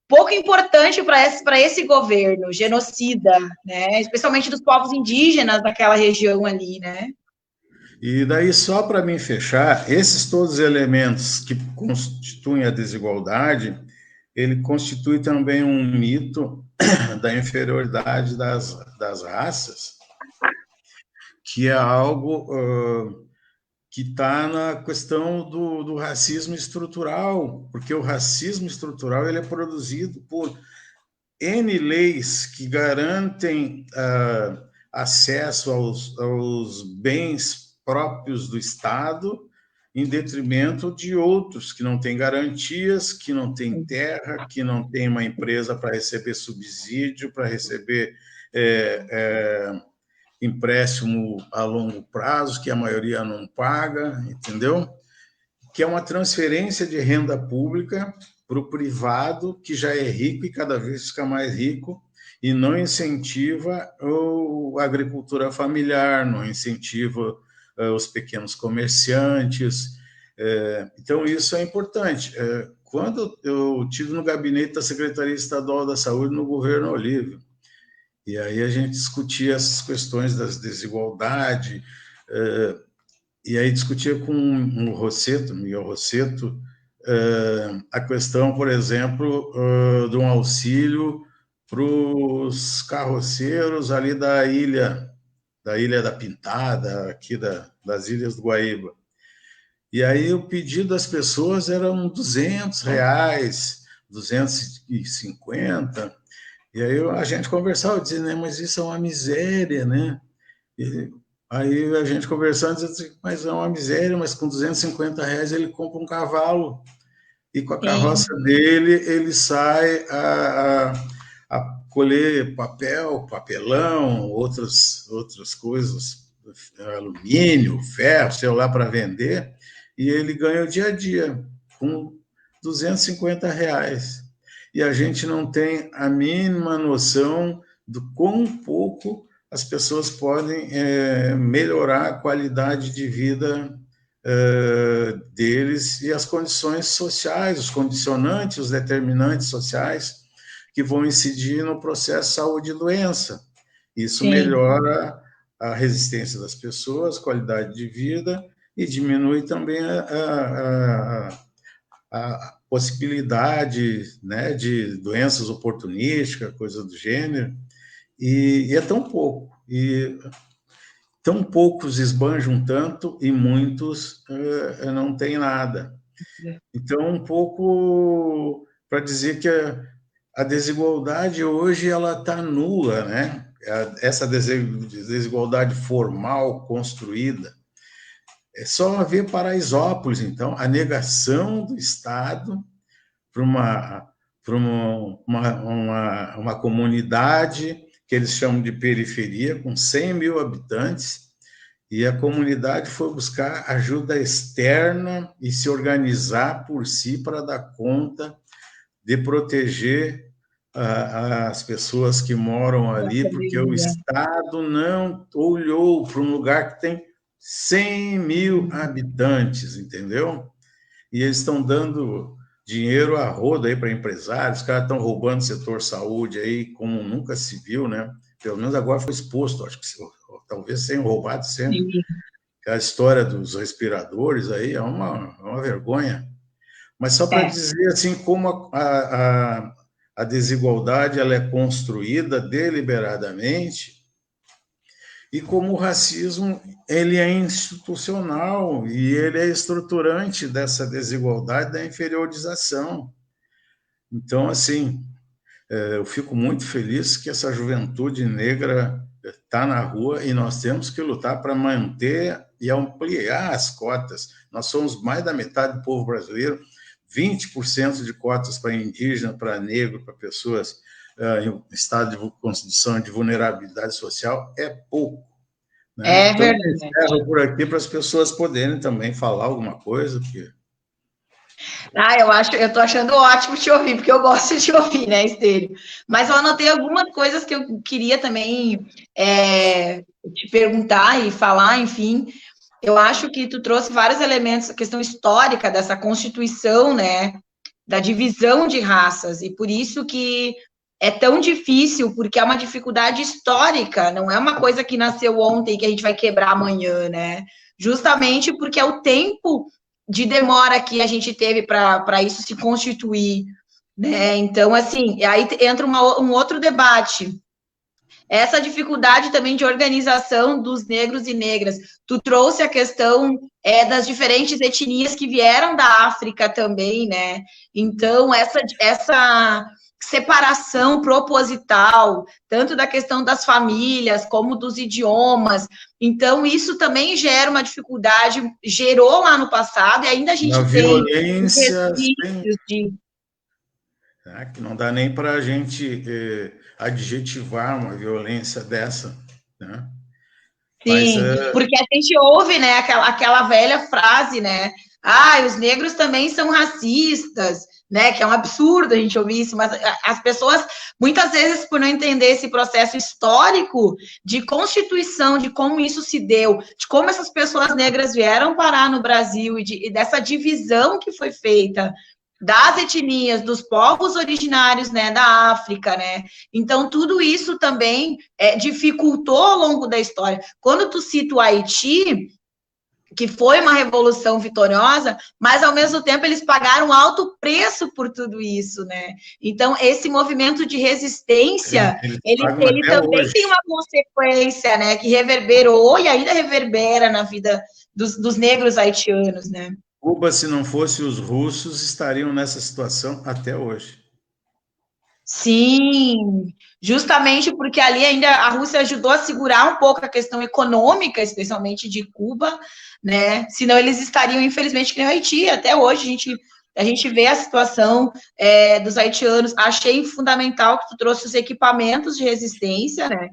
pouco importante para esse governo genocida, né? Especialmente dos povos indígenas daquela região ali, né? E daí, só para mim fechar, esses todos os elementos que constituem a desigualdade, ele constitui também um mito da inferioridade das raças, que é algo que está na questão do racismo estrutural, porque o racismo estrutural ele é produzido por N leis que garantem acesso aos bens próprios do Estado, em detrimento de outros que não têm garantias, que não têm terra, que não têm uma empresa para receber subsídio, para receber empréstimo a longo prazo, que a maioria não paga, entendeu? Que é uma transferência de renda pública para o privado, que já é rico e cada vez fica mais rico, e não incentiva a agricultura familiar, não incentiva os pequenos comerciantes. Então, isso é importante. Quando eu estive no gabinete da Secretaria Estadual da Saúde, no governo Olívio, e aí a gente discutia essas questões das desigualdades, e aí discutia com o Rosseto, Miguel Rosseto, a questão, por exemplo, de um auxílio para os carroceiros ali da Ilha da Pintada, aqui das Ilhas do Guaíba. E aí o pedido das pessoas era R$ 200, 250. E aí a gente conversava, dizia, né, mas isso é uma miséria, né? E aí a gente conversando, dizia assim, mas é uma miséria, mas com R$ 250 ele compra um cavalo, e com a carroça Sim, dele ele sai a colher papel, papelão, outras coisas, alumínio, ferro, sei lá, para vender, e ele ganha o dia a dia com R$ 250. E a gente não tem a mínima noção do quão pouco as pessoas podem melhorar a qualidade de vida deles e as condições sociais, os condicionantes, os determinantes sociais que vão incidir no processo saúde e doença. Isso sim, melhora a resistência das pessoas, qualidade de vida, e diminui também a possibilidade, né, de doenças oportunísticas, coisa do gênero, e é tão pouco. E tão poucos esbanjam tanto e muitos não têm nada. Então, um pouco para dizer que a desigualdade hoje ela está nula, né? Essa desigualdade formal construída. É só ver Paraisópolis, então, a negação do Estado para uma comunidade que eles chamam de periferia, com 100 mil habitantes, e a comunidade foi buscar ajuda externa e se organizar por si para dar conta de proteger as pessoas que moram ali, porque o Estado não olhou para um lugar que tem 100 mil habitantes, entendeu? E eles estão dando dinheiro a rodo aí para empresários, os caras estão roubando o setor saúde aí como nunca se viu, né? Pelo menos agora foi exposto, acho que talvez tenham roubado sempre. A história dos respiradores aí é uma vergonha. Mas só para dizer assim como a desigualdade ela é construída deliberadamente e como o racismo ele é institucional e ele é estruturante dessa desigualdade, da inferiorização. Então, assim, eu fico muito feliz que essa juventude negra está na rua e nós temos que lutar para manter e ampliar as cotas. Nós somos mais da metade do povo brasileiro, 20% de cotas para indígena, para negro, para pessoas em estado de condição de vulnerabilidade social é pouco. Né? É então, verdade. eu por aqui para as pessoas poderem também falar alguma coisa. Eu estou achando ótimo te ouvir, porque eu gosto de ouvir, né, Estênio? Mas eu anotei algumas coisas que eu queria também te perguntar e falar, enfim. Eu acho que tu trouxe vários elementos, a questão histórica dessa constituição, né, da divisão de raças, e por isso que é tão difícil, porque é uma dificuldade histórica, não é uma coisa que nasceu ontem e que a gente vai quebrar amanhã, né? Justamente porque é o tempo de demora que a gente teve para isso se constituir, né? Então, assim, aí entra um outro debate. Essa dificuldade também de organização dos negros e negras. Tu trouxe a questão das diferentes etnias que vieram da África também, né? Então, essa separação proposital, tanto da questão das famílias, como dos idiomas. Então, isso também gera uma dificuldade, gerou lá no passado, e ainda a gente tem violência, de... que não dá nem para a gente adjetivar uma violência dessa, né? Sim, porque a gente ouve, né, aquela velha frase, né? Os negros também são racistas, né? Que é um absurdo a gente ouvir isso, mas as pessoas, muitas vezes, por não entender esse processo histórico de constituição, de como isso se deu, de como essas pessoas negras vieram parar no Brasil e dessa divisão que foi feita das etnias, dos povos originários, né, da África, né, então tudo isso também dificultou ao longo da história. Quando tu cita o Haiti, que foi uma revolução vitoriosa, mas ao mesmo tempo eles pagaram alto preço por tudo isso, né, então esse movimento de resistência, ele também hoje tem uma consequência, né, que reverberou e ainda reverbera na vida dos negros haitianos, né. Cuba, se não fosse os russos, estariam nessa situação até hoje. Sim, justamente porque ali ainda a Rússia ajudou a segurar um pouco a questão econômica, especialmente de Cuba, né? Senão eles estariam, infelizmente, que nem o Haiti. Até hoje a gente vê a situação dos haitianos. Achei fundamental que tu trouxe os equipamentos de resistência, né?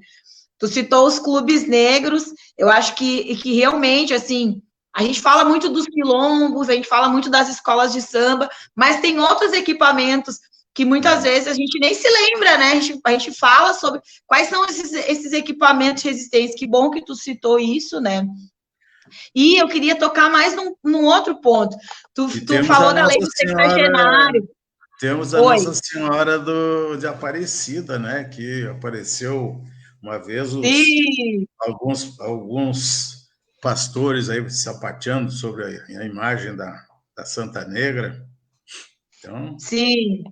Tu citou os clubes negros. Eu acho que realmente, assim, a gente fala muito dos quilombos, a gente fala muito das escolas de samba, mas tem outros equipamentos que muitas vezes a gente nem se lembra, né? A gente fala sobre quais são esses equipamentos de resistência. Que bom que tu citou isso, né? E eu queria tocar mais num outro ponto. Tu falou da lei do sexagenário. Temos a Nossa Senhora de Aparecida, né? Que apareceu uma vez alguns pastores aí sapateando sobre a imagem da Santa Negra. Então... Sim.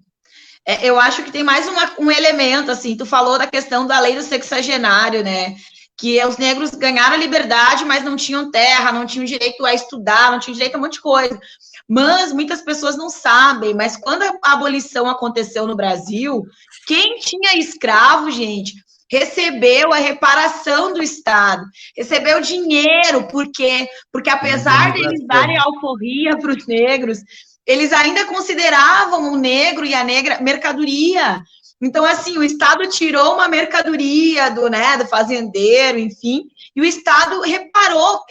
Eu acho que tem mais um elemento, assim, tu falou da questão da lei do sexagenário, né? que os negros ganharam a liberdade, mas não tinham terra, não tinham direito a estudar, não tinham direito a um monte de coisa. Mas muitas pessoas não sabem, mas quando a abolição aconteceu no Brasil, quem tinha escravo, gente, recebeu a reparação do Estado, recebeu dinheiro, por quê? Porque apesar deles darem alforria para os negros, eles ainda consideravam o negro e a negra mercadoria. Então, assim, o Estado tirou uma mercadoria do fazendeiro, enfim, e o Estado reparou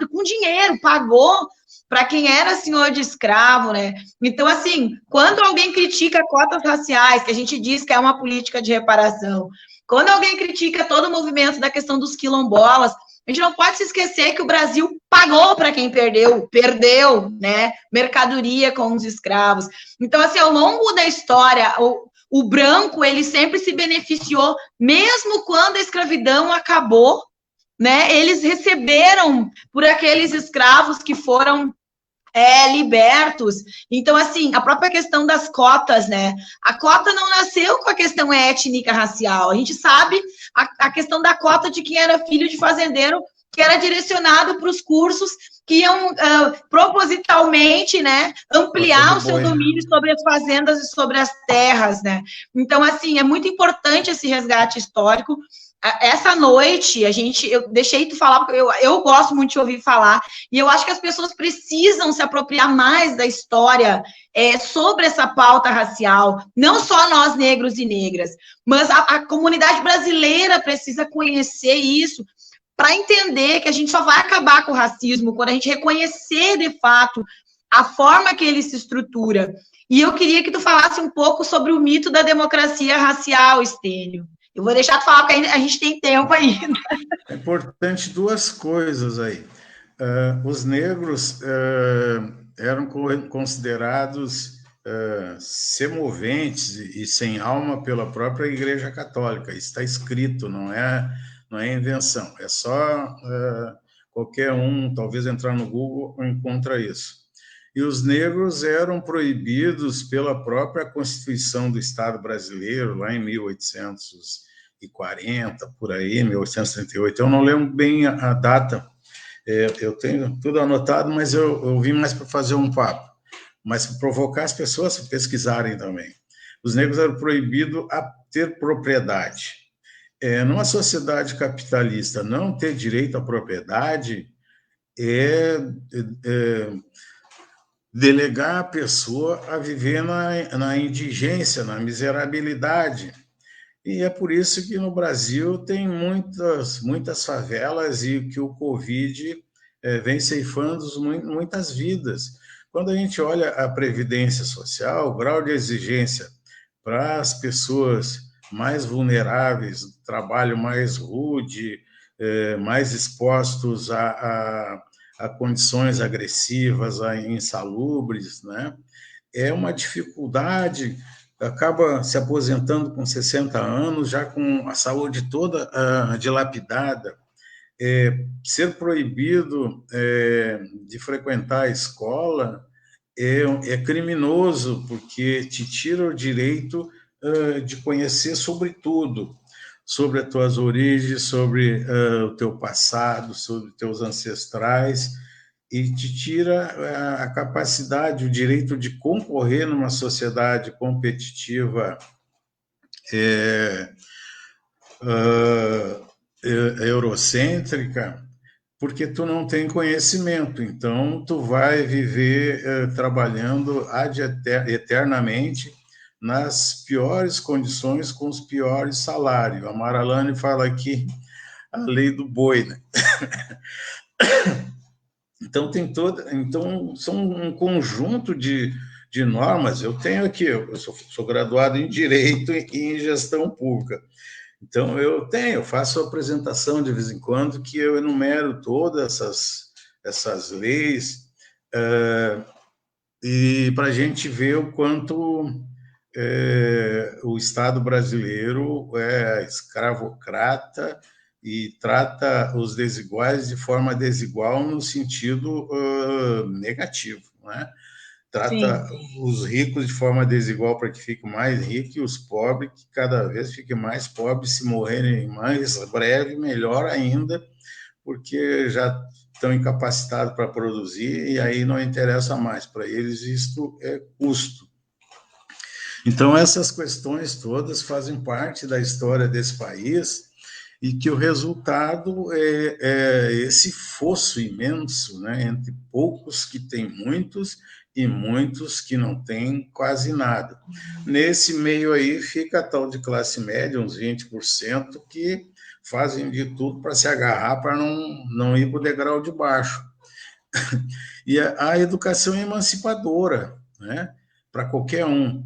com dinheiro, pagou para quem era senhor de escravo, né? Então, assim, quando alguém critica cotas raciais, que a gente diz que é uma política de reparação, quando alguém critica todo o movimento da questão dos quilombolas, a gente não pode se esquecer que o Brasil pagou para quem perdeu, né? Mercadoria com os escravos. Então, assim, ao longo da história, o branco, ele sempre se beneficiou, mesmo quando a escravidão acabou, né? Eles receberam por aqueles escravos que foram libertos. Então, assim, a própria questão das cotas, né? A cota não nasceu com a questão étnica, racial. A gente sabe a questão da cota de quem era filho de fazendeiro, que era direcionado para os cursos que iam propositalmente, né, ampliar o seu domínio sobre as fazendas e sobre as terras, né? Então, assim, é muito importante esse resgate histórico. Essa noite, eu deixei tu falar, porque eu gosto muito de ouvir falar, e eu acho que as pessoas precisam se apropriar mais da história sobre essa pauta racial, não só nós, negros e negras, mas a comunidade brasileira precisa conhecer isso, para entender que a gente só vai acabar com o racismo quando a gente reconhecer, de fato, a forma que ele se estrutura. E eu queria que tu falasse um pouco sobre o mito da democracia racial, Estênio. Eu vou deixar tu falar, porque a gente tem tempo ainda. É importante duas coisas aí. Os negros eram considerados semoventes e sem alma pela própria Igreja Católica. Isso está escrito, não é invenção. É só qualquer um, talvez entrar no Google, encontra isso. E os negros eram proibidos pela própria Constituição do Estado brasileiro, lá em 1840, por aí, 1838. Eu não lembro bem a data, eu tenho tudo anotado, mas eu vim mais para fazer um papo, mas para provocar as pessoas a pesquisarem também. Os negros eram proibidos a ter propriedade. Numa sociedade capitalista, não ter direito à propriedade é delegar a pessoa a viver na indigência, na miserabilidade. E é por isso que no Brasil tem muitas favelas e que o Covid vem ceifando muitas vidas. Quando a gente olha a Previdência Social, o grau de exigência para as pessoas mais vulneráveis, trabalho mais rude, mais expostos a condições agressivas, a insalubres, né? É uma dificuldade, acaba se aposentando com 60 anos, já com a saúde toda dilapidada. Ser proibido de frequentar a escola é criminoso, porque te tira o direito de conhecer sobre tudo, sobre as tuas origens, sobre o teu passado, sobre teus ancestrais, e te tira a capacidade, o direito de concorrer numa sociedade competitiva eurocêntrica, porque tu não tem conhecimento, então tu vai viver trabalhando eternamente nas piores condições, com os piores salários. A Maralane fala aqui a lei do boi, né? Então são um conjunto de normas. Eu tenho aqui, eu sou graduado em Direito e em Gestão Pública. Então eu faço apresentação de vez em quando que eu enumero todas essas leis e para a gente ver o quanto o Estado brasileiro é escravocrata e trata os desiguais de forma desigual no sentido negativo, né? trata os ricos de forma desigual para que fiquem mais ricos e os pobres que cada vez fiquem mais pobres, se morrerem mais breve, melhor ainda, porque já estão incapacitados para produzir e aí não interessa mais. Para eles, isto é custo. Então, essas questões todas fazem parte da história desse país e que o resultado é esse fosso imenso, né, entre poucos que têm muitos e muitos que não têm quase nada. Nesse meio aí fica a tal de classe média, uns 20%, que fazem de tudo para se agarrar, para não ir para o degrau de baixo. E a educação é emancipadora, né, para qualquer um.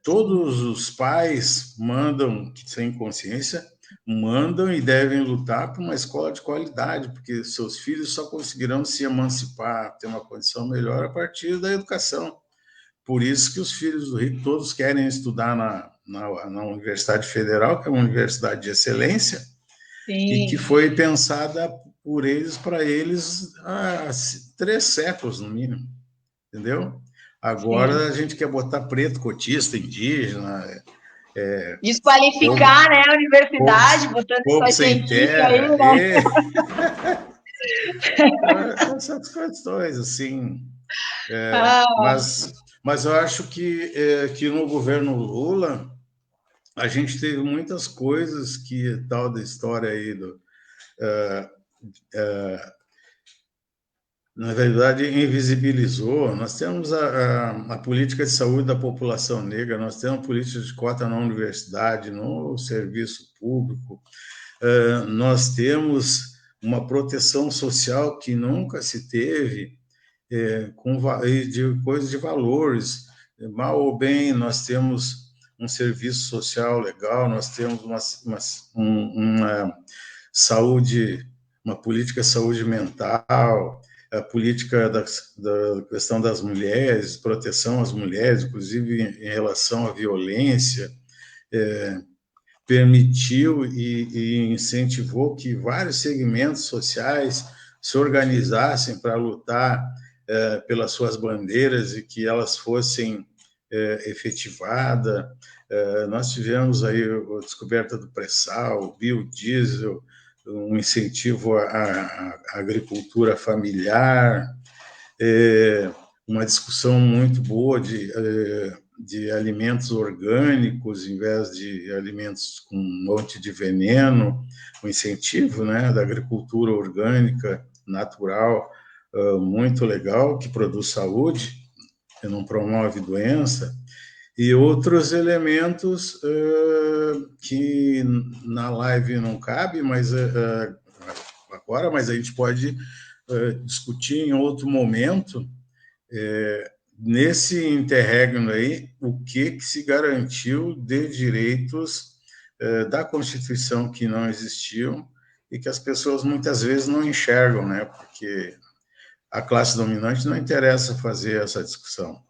Todos os pais mandam, sem consciência, mandam e devem lutar por uma escola de qualidade, porque seus filhos só conseguirão se emancipar, ter uma condição melhor a partir da educação. Por isso que os filhos do rico todos querem estudar na Universidade Federal, que é uma universidade de excelência, e que foi pensada por eles, para eles, há 3 séculos, no mínimo, entendeu? Agora a gente quer botar preto, cotista, indígena... desqualificar, né, a universidade, botando pouco sem terra, aí, né? Essas questões, assim. Mas eu acho que no governo Lula a gente teve muitas coisas que tal da história aí na verdade, invisibilizou. Nós temos a política de saúde da população negra, nós temos política de cota na universidade, no serviço público, nós temos uma proteção social que nunca se teve, de coisas de valores. Mal ou bem, nós temos um serviço social legal, nós temos uma saúde, uma política de saúde mental, a política da questão das mulheres, proteção às mulheres, inclusive em relação à violência, permitiu e incentivou que vários segmentos sociais se organizassem para lutar pelas suas bandeiras e que elas fossem efetivadas. Nós tivemos aí a descoberta do pré-sal, o biodiesel, um incentivo à agricultura familiar, uma discussão muito boa de alimentos orgânicos em vez de alimentos com um monte de veneno, o incentivo, né, da agricultura orgânica, natural, muito legal, que produz saúde, que não promove doença, e outros elementos que na live não cabe, mas agora, mas a gente pode discutir em outro momento, nesse interregno aí, o que se garantiu de direitos da Constituição que não existiam e que as pessoas muitas vezes não enxergam, né? Porque a classe dominante não interessa fazer essa discussão.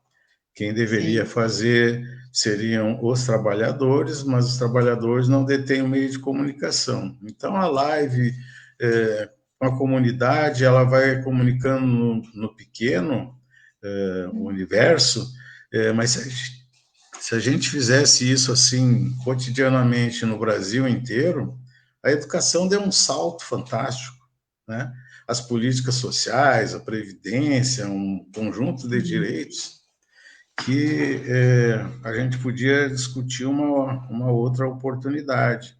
Quem deveria fazer seriam os trabalhadores, mas os trabalhadores não detêm o meio de comunicação. Então, a live com a comunidade, ela vai comunicando no pequeno universo, mas se a gente fizesse isso assim cotidianamente no Brasil inteiro, a educação deu um salto fantástico, né? As políticas sociais, a previdência, um conjunto de direitos que a gente podia discutir uma outra oportunidade.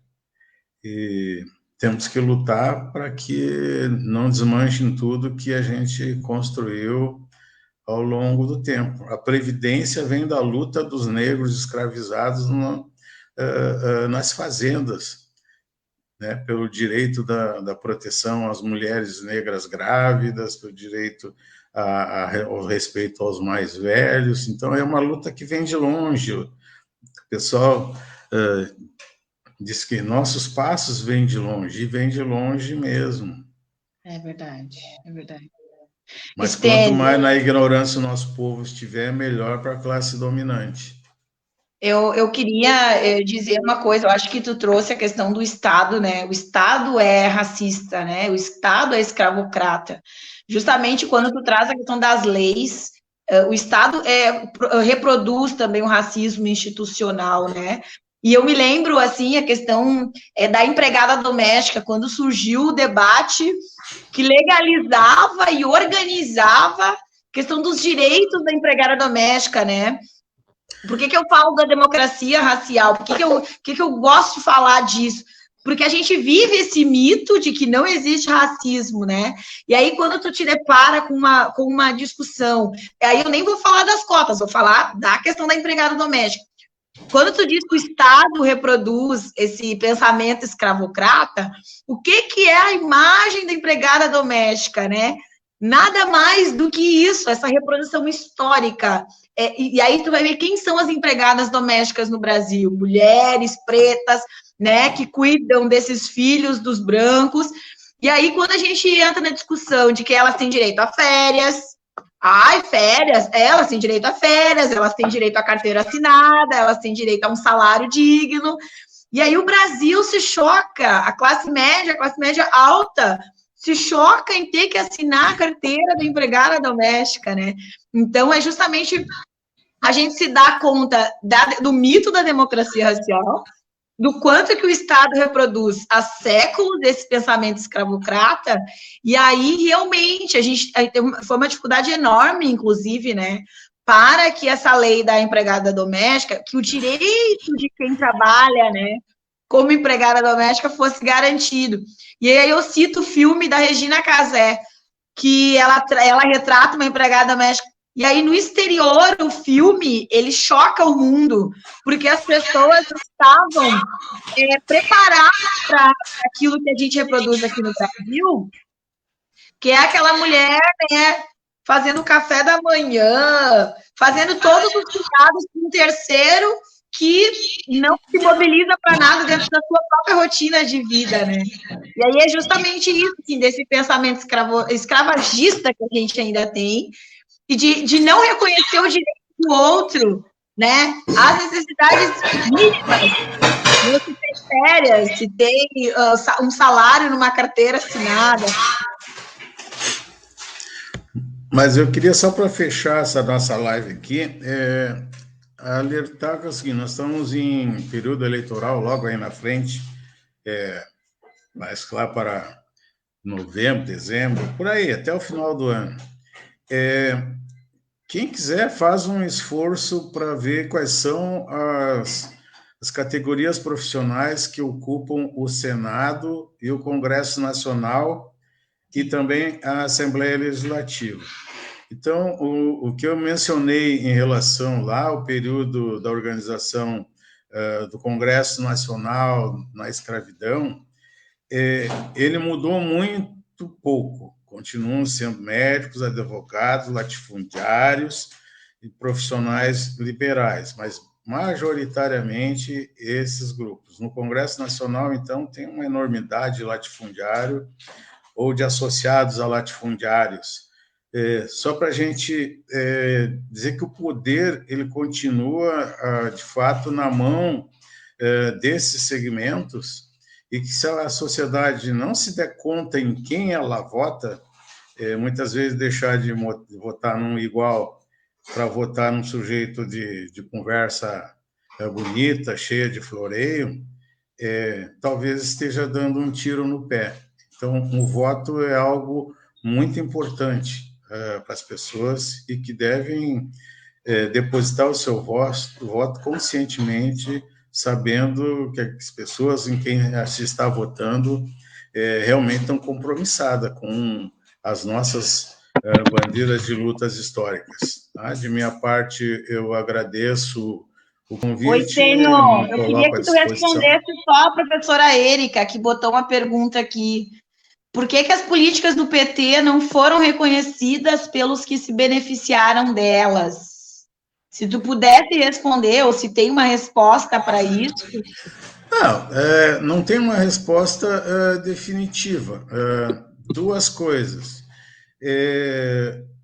E temos que lutar para que não desmanchem tudo que a gente construiu ao longo do tempo. A previdência vem da luta dos negros escravizados nas fazendas, né, pelo direito da proteção às mulheres negras grávidas, pelo direito ao respeito aos mais velhos. Então, é uma luta que vem de longe. O pessoal diz que nossos passos vêm de longe, e vêm de longe mesmo. É verdade, é verdade. Mas quanto mais na ignorância o nosso povo estiver, melhor para a classe dominante. Eu queria dizer uma coisa, eu acho que tu trouxe a questão do Estado, né? O Estado é racista, né? O Estado é escravocrata. Justamente quando tu traz a questão das leis, O Estado reproduz também o racismo institucional, né? E eu me lembro, assim, a questão da empregada doméstica, quando surgiu o debate que legalizava e organizava a questão dos direitos da empregada doméstica, né? Por que eu falo da democracia racial? Por que eu gosto de falar disso? Porque a gente vive esse mito de que não existe racismo, né? E aí, quando tu te depara com uma discussão, aí eu nem vou falar das cotas, vou falar da questão da empregada doméstica. Quando tu diz que o Estado reproduz esse pensamento escravocrata, o que é a imagem da empregada doméstica, né? Nada mais do que isso, essa reprodução histórica. E aí tu vai ver quem são as empregadas domésticas no Brasil. Mulheres pretas, né, que cuidam desses filhos dos brancos. E aí, quando a gente entra na discussão de que elas têm direito a férias, férias, elas têm direito a férias, elas têm direito à carteira assinada, elas têm direito a um salário digno. E aí o Brasil se choca, a classe média alta, se choca em ter que assinar a carteira da empregada doméstica, né? Então, é justamente a gente se dá conta do mito da democracia racial, do quanto que o Estado reproduz há séculos esse pensamento escravocrata, e aí, realmente, foi uma dificuldade enorme, inclusive, né, para que essa lei da empregada doméstica, que o direito de quem trabalha, né, como empregada doméstica fosse garantido. E aí eu cito o filme da Regina Casé, que ela retrata uma empregada doméstica. E aí, no exterior, o filme, ele choca o mundo, porque as pessoas estavam preparadas para aquilo que a gente reproduz aqui no Brasil, que é aquela mulher, né, fazendo o café da manhã, fazendo todos os cuidados com um terceiro que não se mobiliza para nada dentro da sua própria rotina de vida, né? E aí é justamente isso, assim, desse pensamento escravagista que a gente ainda tem, e de não reconhecer o direito do outro, né? As necessidades mínimas. Se tem férias, se tem um salário numa carteira assinada. Mas eu queria, só para fechar essa nossa live aqui, alertar que assim, nós estamos em período eleitoral, logo aí na frente, mais lá para novembro, dezembro, por aí, até o final do ano. Quem quiser, faz um esforço para ver quais são as categorias profissionais que ocupam o Senado e o Congresso Nacional e também a Assembleia Legislativa. Então, o que eu mencionei em relação lá ao período da organização do Congresso Nacional na escravidão, ele mudou muito pouco. Continuam sendo médicos, advogados, latifundiários e profissionais liberais, mas majoritariamente esses grupos. No Congresso Nacional, então, tem uma enormidade de latifundiário ou de associados a latifundiários. Só para a gente dizer que o poder ele continua, de fato, na mão desses segmentos, e que se a sociedade não se der conta em quem ela vota, muitas vezes deixar de votar num igual para votar num sujeito de conversa bonita, cheia de floreio, talvez esteja dando um tiro no pé. Então, o voto é algo muito importante para as pessoas e que devem depositar o seu voto conscientemente, sabendo que as pessoas em quem se está votando realmente estão compromissadas com as nossas bandeiras de lutas históricas. Tá? De minha parte, eu agradeço o convite. Oi, Senhor, eu queria que tu respondesse só a professora Érica, que botou uma pergunta aqui. Por que as políticas do PT não foram reconhecidas pelos que se beneficiaram delas? Se tu pudesse responder, ou se tem uma resposta para isso. Não tem uma resposta definitiva. Duas coisas.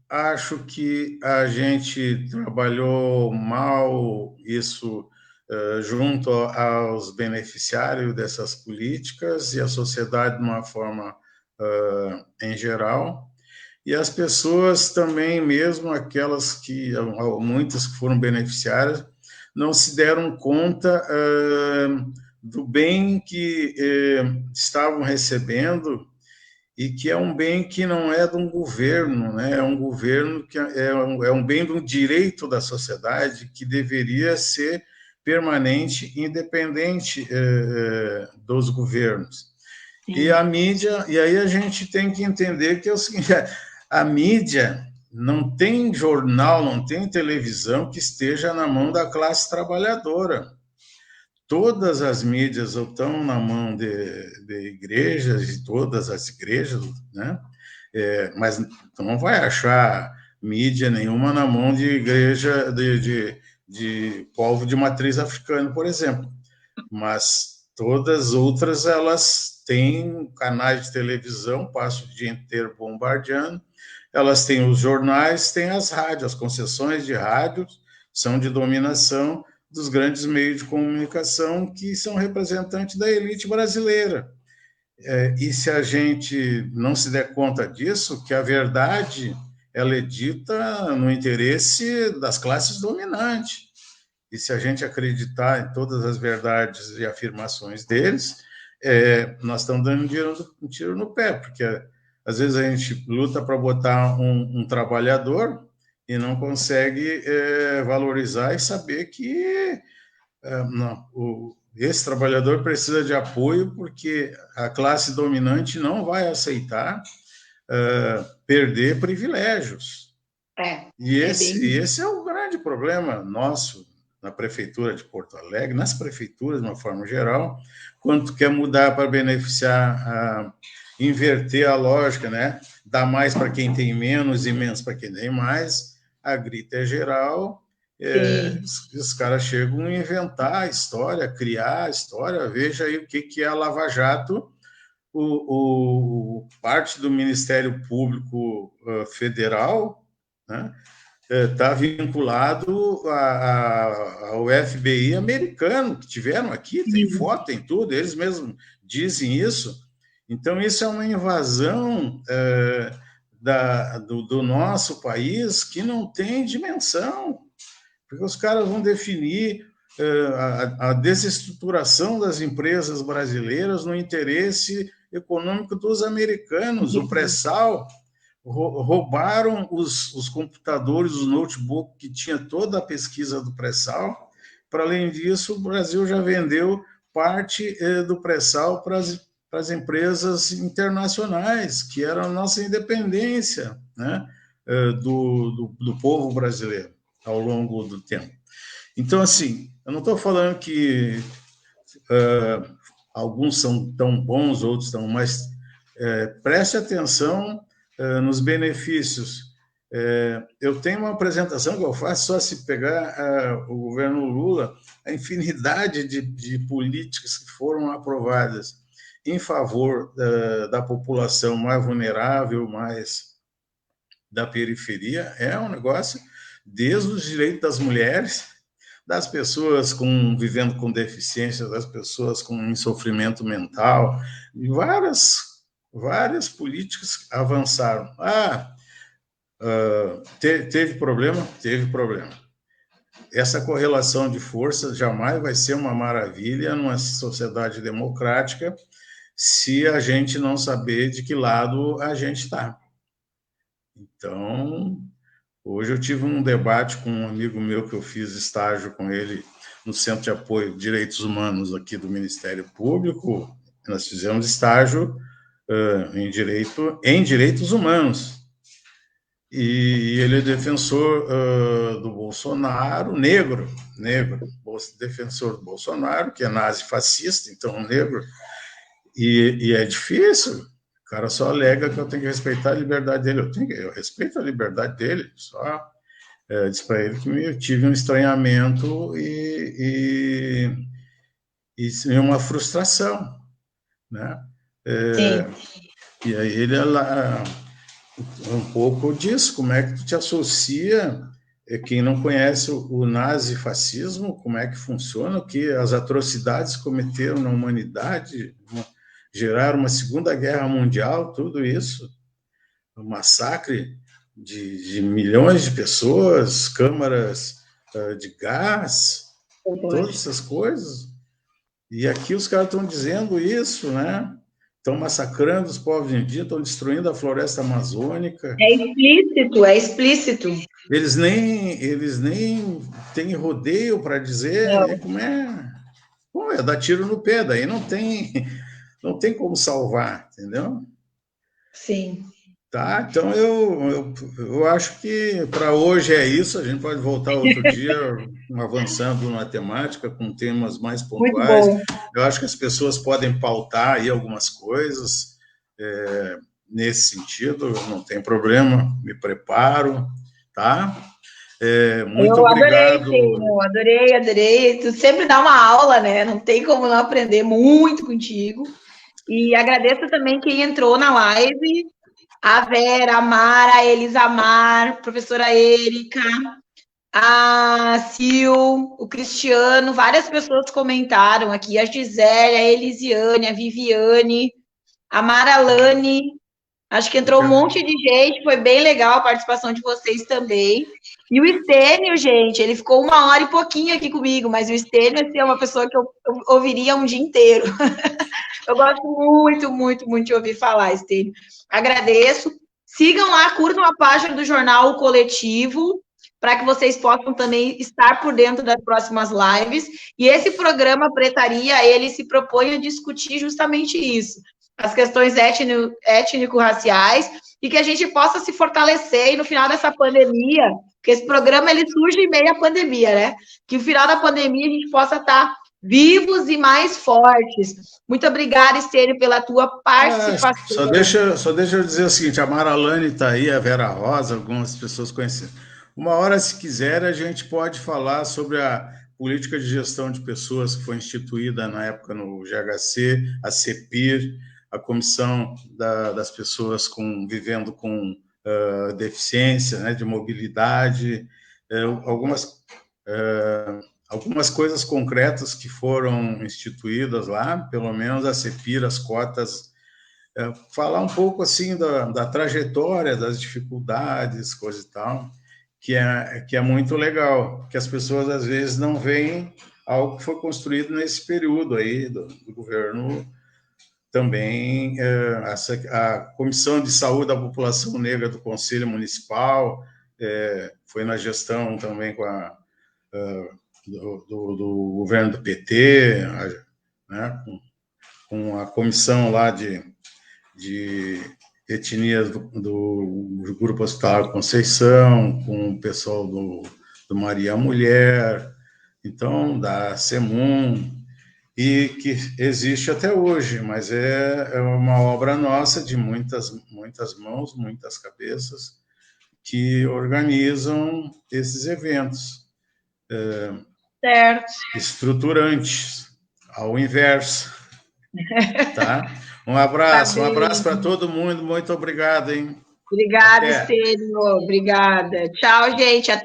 Acho que a gente trabalhou mal isso junto aos beneficiários dessas políticas e a sociedade de uma forma em geral. e as pessoas também, mesmo aquelas que, muitas que foram beneficiárias, não se deram conta do bem que estavam recebendo, e que é um bem que não é de um governo, né? É um governo que é um bem de um direito da sociedade que deveria ser permanente, independente dos governos. E a mídia, e aí a gente tem que entender que é o seguinte, a mídia não tem jornal, não tem televisão que esteja na mão da classe trabalhadora. Todas as mídias estão na mão de igrejas, de todas as igrejas, né? Mas não vai achar mídia nenhuma na mão de igreja de povo de matriz africana, por exemplo. Mas todas as outras, elas têm canais de televisão, passam o dia inteiro bombardeando, elas têm os jornais, têm as rádios, as concessões de rádios são de dominação dos grandes meios de comunicação que são representantes da elite brasileira. E se a gente não se der conta disso, que a verdade ela é dita no interesse das classes dominantes. E se a gente acreditar em todas as verdades e afirmações deles, nós estamos dando um tiro no pé, porque às vezes a gente luta para botar um trabalhador e não consegue valorizar e saber que esse trabalhador precisa de apoio, porque a classe dominante não vai aceitar perder privilégios. E esse é o grande problema nosso na Prefeitura de Porto Alegre, nas prefeituras, de uma forma geral, quando tu quer mudar para beneficiar, inverter a lógica, né? Dar mais para quem tem menos e menos para quem tem mais, a grita é geral, os caras chegam a inventar a história, criar a história. Veja aí o que é a Lava Jato, parte do Ministério Público Federal, né? Está vinculado ao FBI americano, que tiveram aqui, tem foto, tem tudo, eles mesmos dizem isso. Então, isso é uma invasão do nosso país que não tem dimensão, porque os caras vão definir a desestruturação das empresas brasileiras no interesse econômico dos americanos. O pré-sal roubaram os computadores, os notebooks que tinha toda a pesquisa do pré-sal. Para além disso, o Brasil já vendeu parte do pré-sal para as empresas internacionais, que era a nossa independência, né, do povo brasileiro ao longo do tempo. Então, assim, eu não estou falando que alguns são tão bons, outros tão, mas preste atenção nos benefícios. Eu tenho uma apresentação que eu faço, só se pegar o governo Lula, a infinidade de políticas que foram aprovadas em favor da população mais vulnerável, mais da periferia, é um negócio, desde os direitos das mulheres, das pessoas vivendo com deficiência, das pessoas com sofrimento mental, e várias políticas avançaram. Teve problema? Teve problema. Essa correlação de forças jamais vai ser uma maravilha numa sociedade democrática se a gente não saber de que lado a gente está. Então, hoje eu tive um debate com um amigo meu que eu fiz estágio com ele no Centro de Apoio de Direitos Humanos aqui do Ministério Público. Nós fizemos estágio em direitos humanos. E ele é defensor do Bolsonaro, negro, defensor do Bolsonaro, que é nazi-fascista, então negro. E é difícil. O cara só alega que eu tenho que respeitar a liberdade dele. Eu respeito a liberdade dele, só disse para ele que eu tive um estranhamento e uma frustração, né? E aí ele um pouco disso, como é que tu te associa, quem não conhece o nazifascismo, como é que funciona, o que as atrocidades cometeram na humanidade, geraram uma Segunda Guerra Mundial, tudo isso. massacre de milhões de pessoas, câmaras de gás, todas essas coisas. E aqui os caras estão dizendo isso, né? Estão massacrando os povos indígenas, estão destruindo a floresta amazônica. É explícito, é explícito. Eles nem têm rodeio para dizer, né, como é. Bom, é dar tiro no pé, daí não tem como salvar, entendeu? Sim. Tá, então eu acho que para hoje é isso, a gente pode voltar outro dia avançando na temática com temas mais pontuais. Eu acho que as pessoas podem pautar aí algumas coisas nesse sentido, não tem problema, me preparo, tá? Muito obrigado. Adorei. Tu sempre dá uma aula, né? Não tem como não aprender muito contigo. E agradeço também quem entrou na live, a Vera, a Mara, a Elisamar, a professora Érica, a Sil, o Cristiano, várias pessoas comentaram aqui, a Gisele, a Elisiane, a Viviane, a Maralane, acho que entrou um monte de gente, foi bem legal a participação de vocês também. E o Estênio, gente, ele ficou 1 hora e pouquinho aqui comigo, mas o Estênio assim, é uma pessoa que eu ouviria um dia inteiro. Eu gosto muito de ouvir falar, Estênio. Agradeço. Sigam lá, curtam a página do Jornal O Coletivo, para que vocês possam também estar por dentro das próximas lives. E esse programa Pretaria, ele se propõe a discutir justamente isso, as questões étnico-raciais, e que a gente possa se fortalecer, e no final dessa pandemia, porque esse programa ele surge em meio à pandemia, né? Que no final da pandemia a gente possa estar vivos e mais fortes. Muito obrigada, Estênio, pela tua participação. Só deixa eu dizer o seguinte, a Maralane está aí, a Vera Rosa, algumas pessoas conhecem. Uma hora, se quiser, a gente pode falar sobre a política de gestão de pessoas que foi instituída na época no GHC, a CEPIR, a Comissão das Pessoas vivendo com deficiência, né, de mobilidade, algumas coisas concretas que foram instituídas lá, pelo menos a CEPIR, as cotas, falar um pouco assim da trajetória, das dificuldades, coisa e tal, que é muito legal, que as pessoas às vezes não veem algo que foi construído nesse período aí do governo. Também a Comissão de Saúde da População Negra do Conselho Municipal foi na gestão também do governo do PT, né, com a comissão lá de etnias do Grupo Hospitalar Conceição, com o pessoal do Maria Mulher, então da CEMUM, e que existe até hoje, mas é uma obra nossa de muitas mãos, muitas cabeças, que organizam esses eventos estruturantes, ao inverso, tá? Um abraço para todo mundo, muito obrigado, hein? Obrigada, Estênio, obrigada. Tchau, gente, até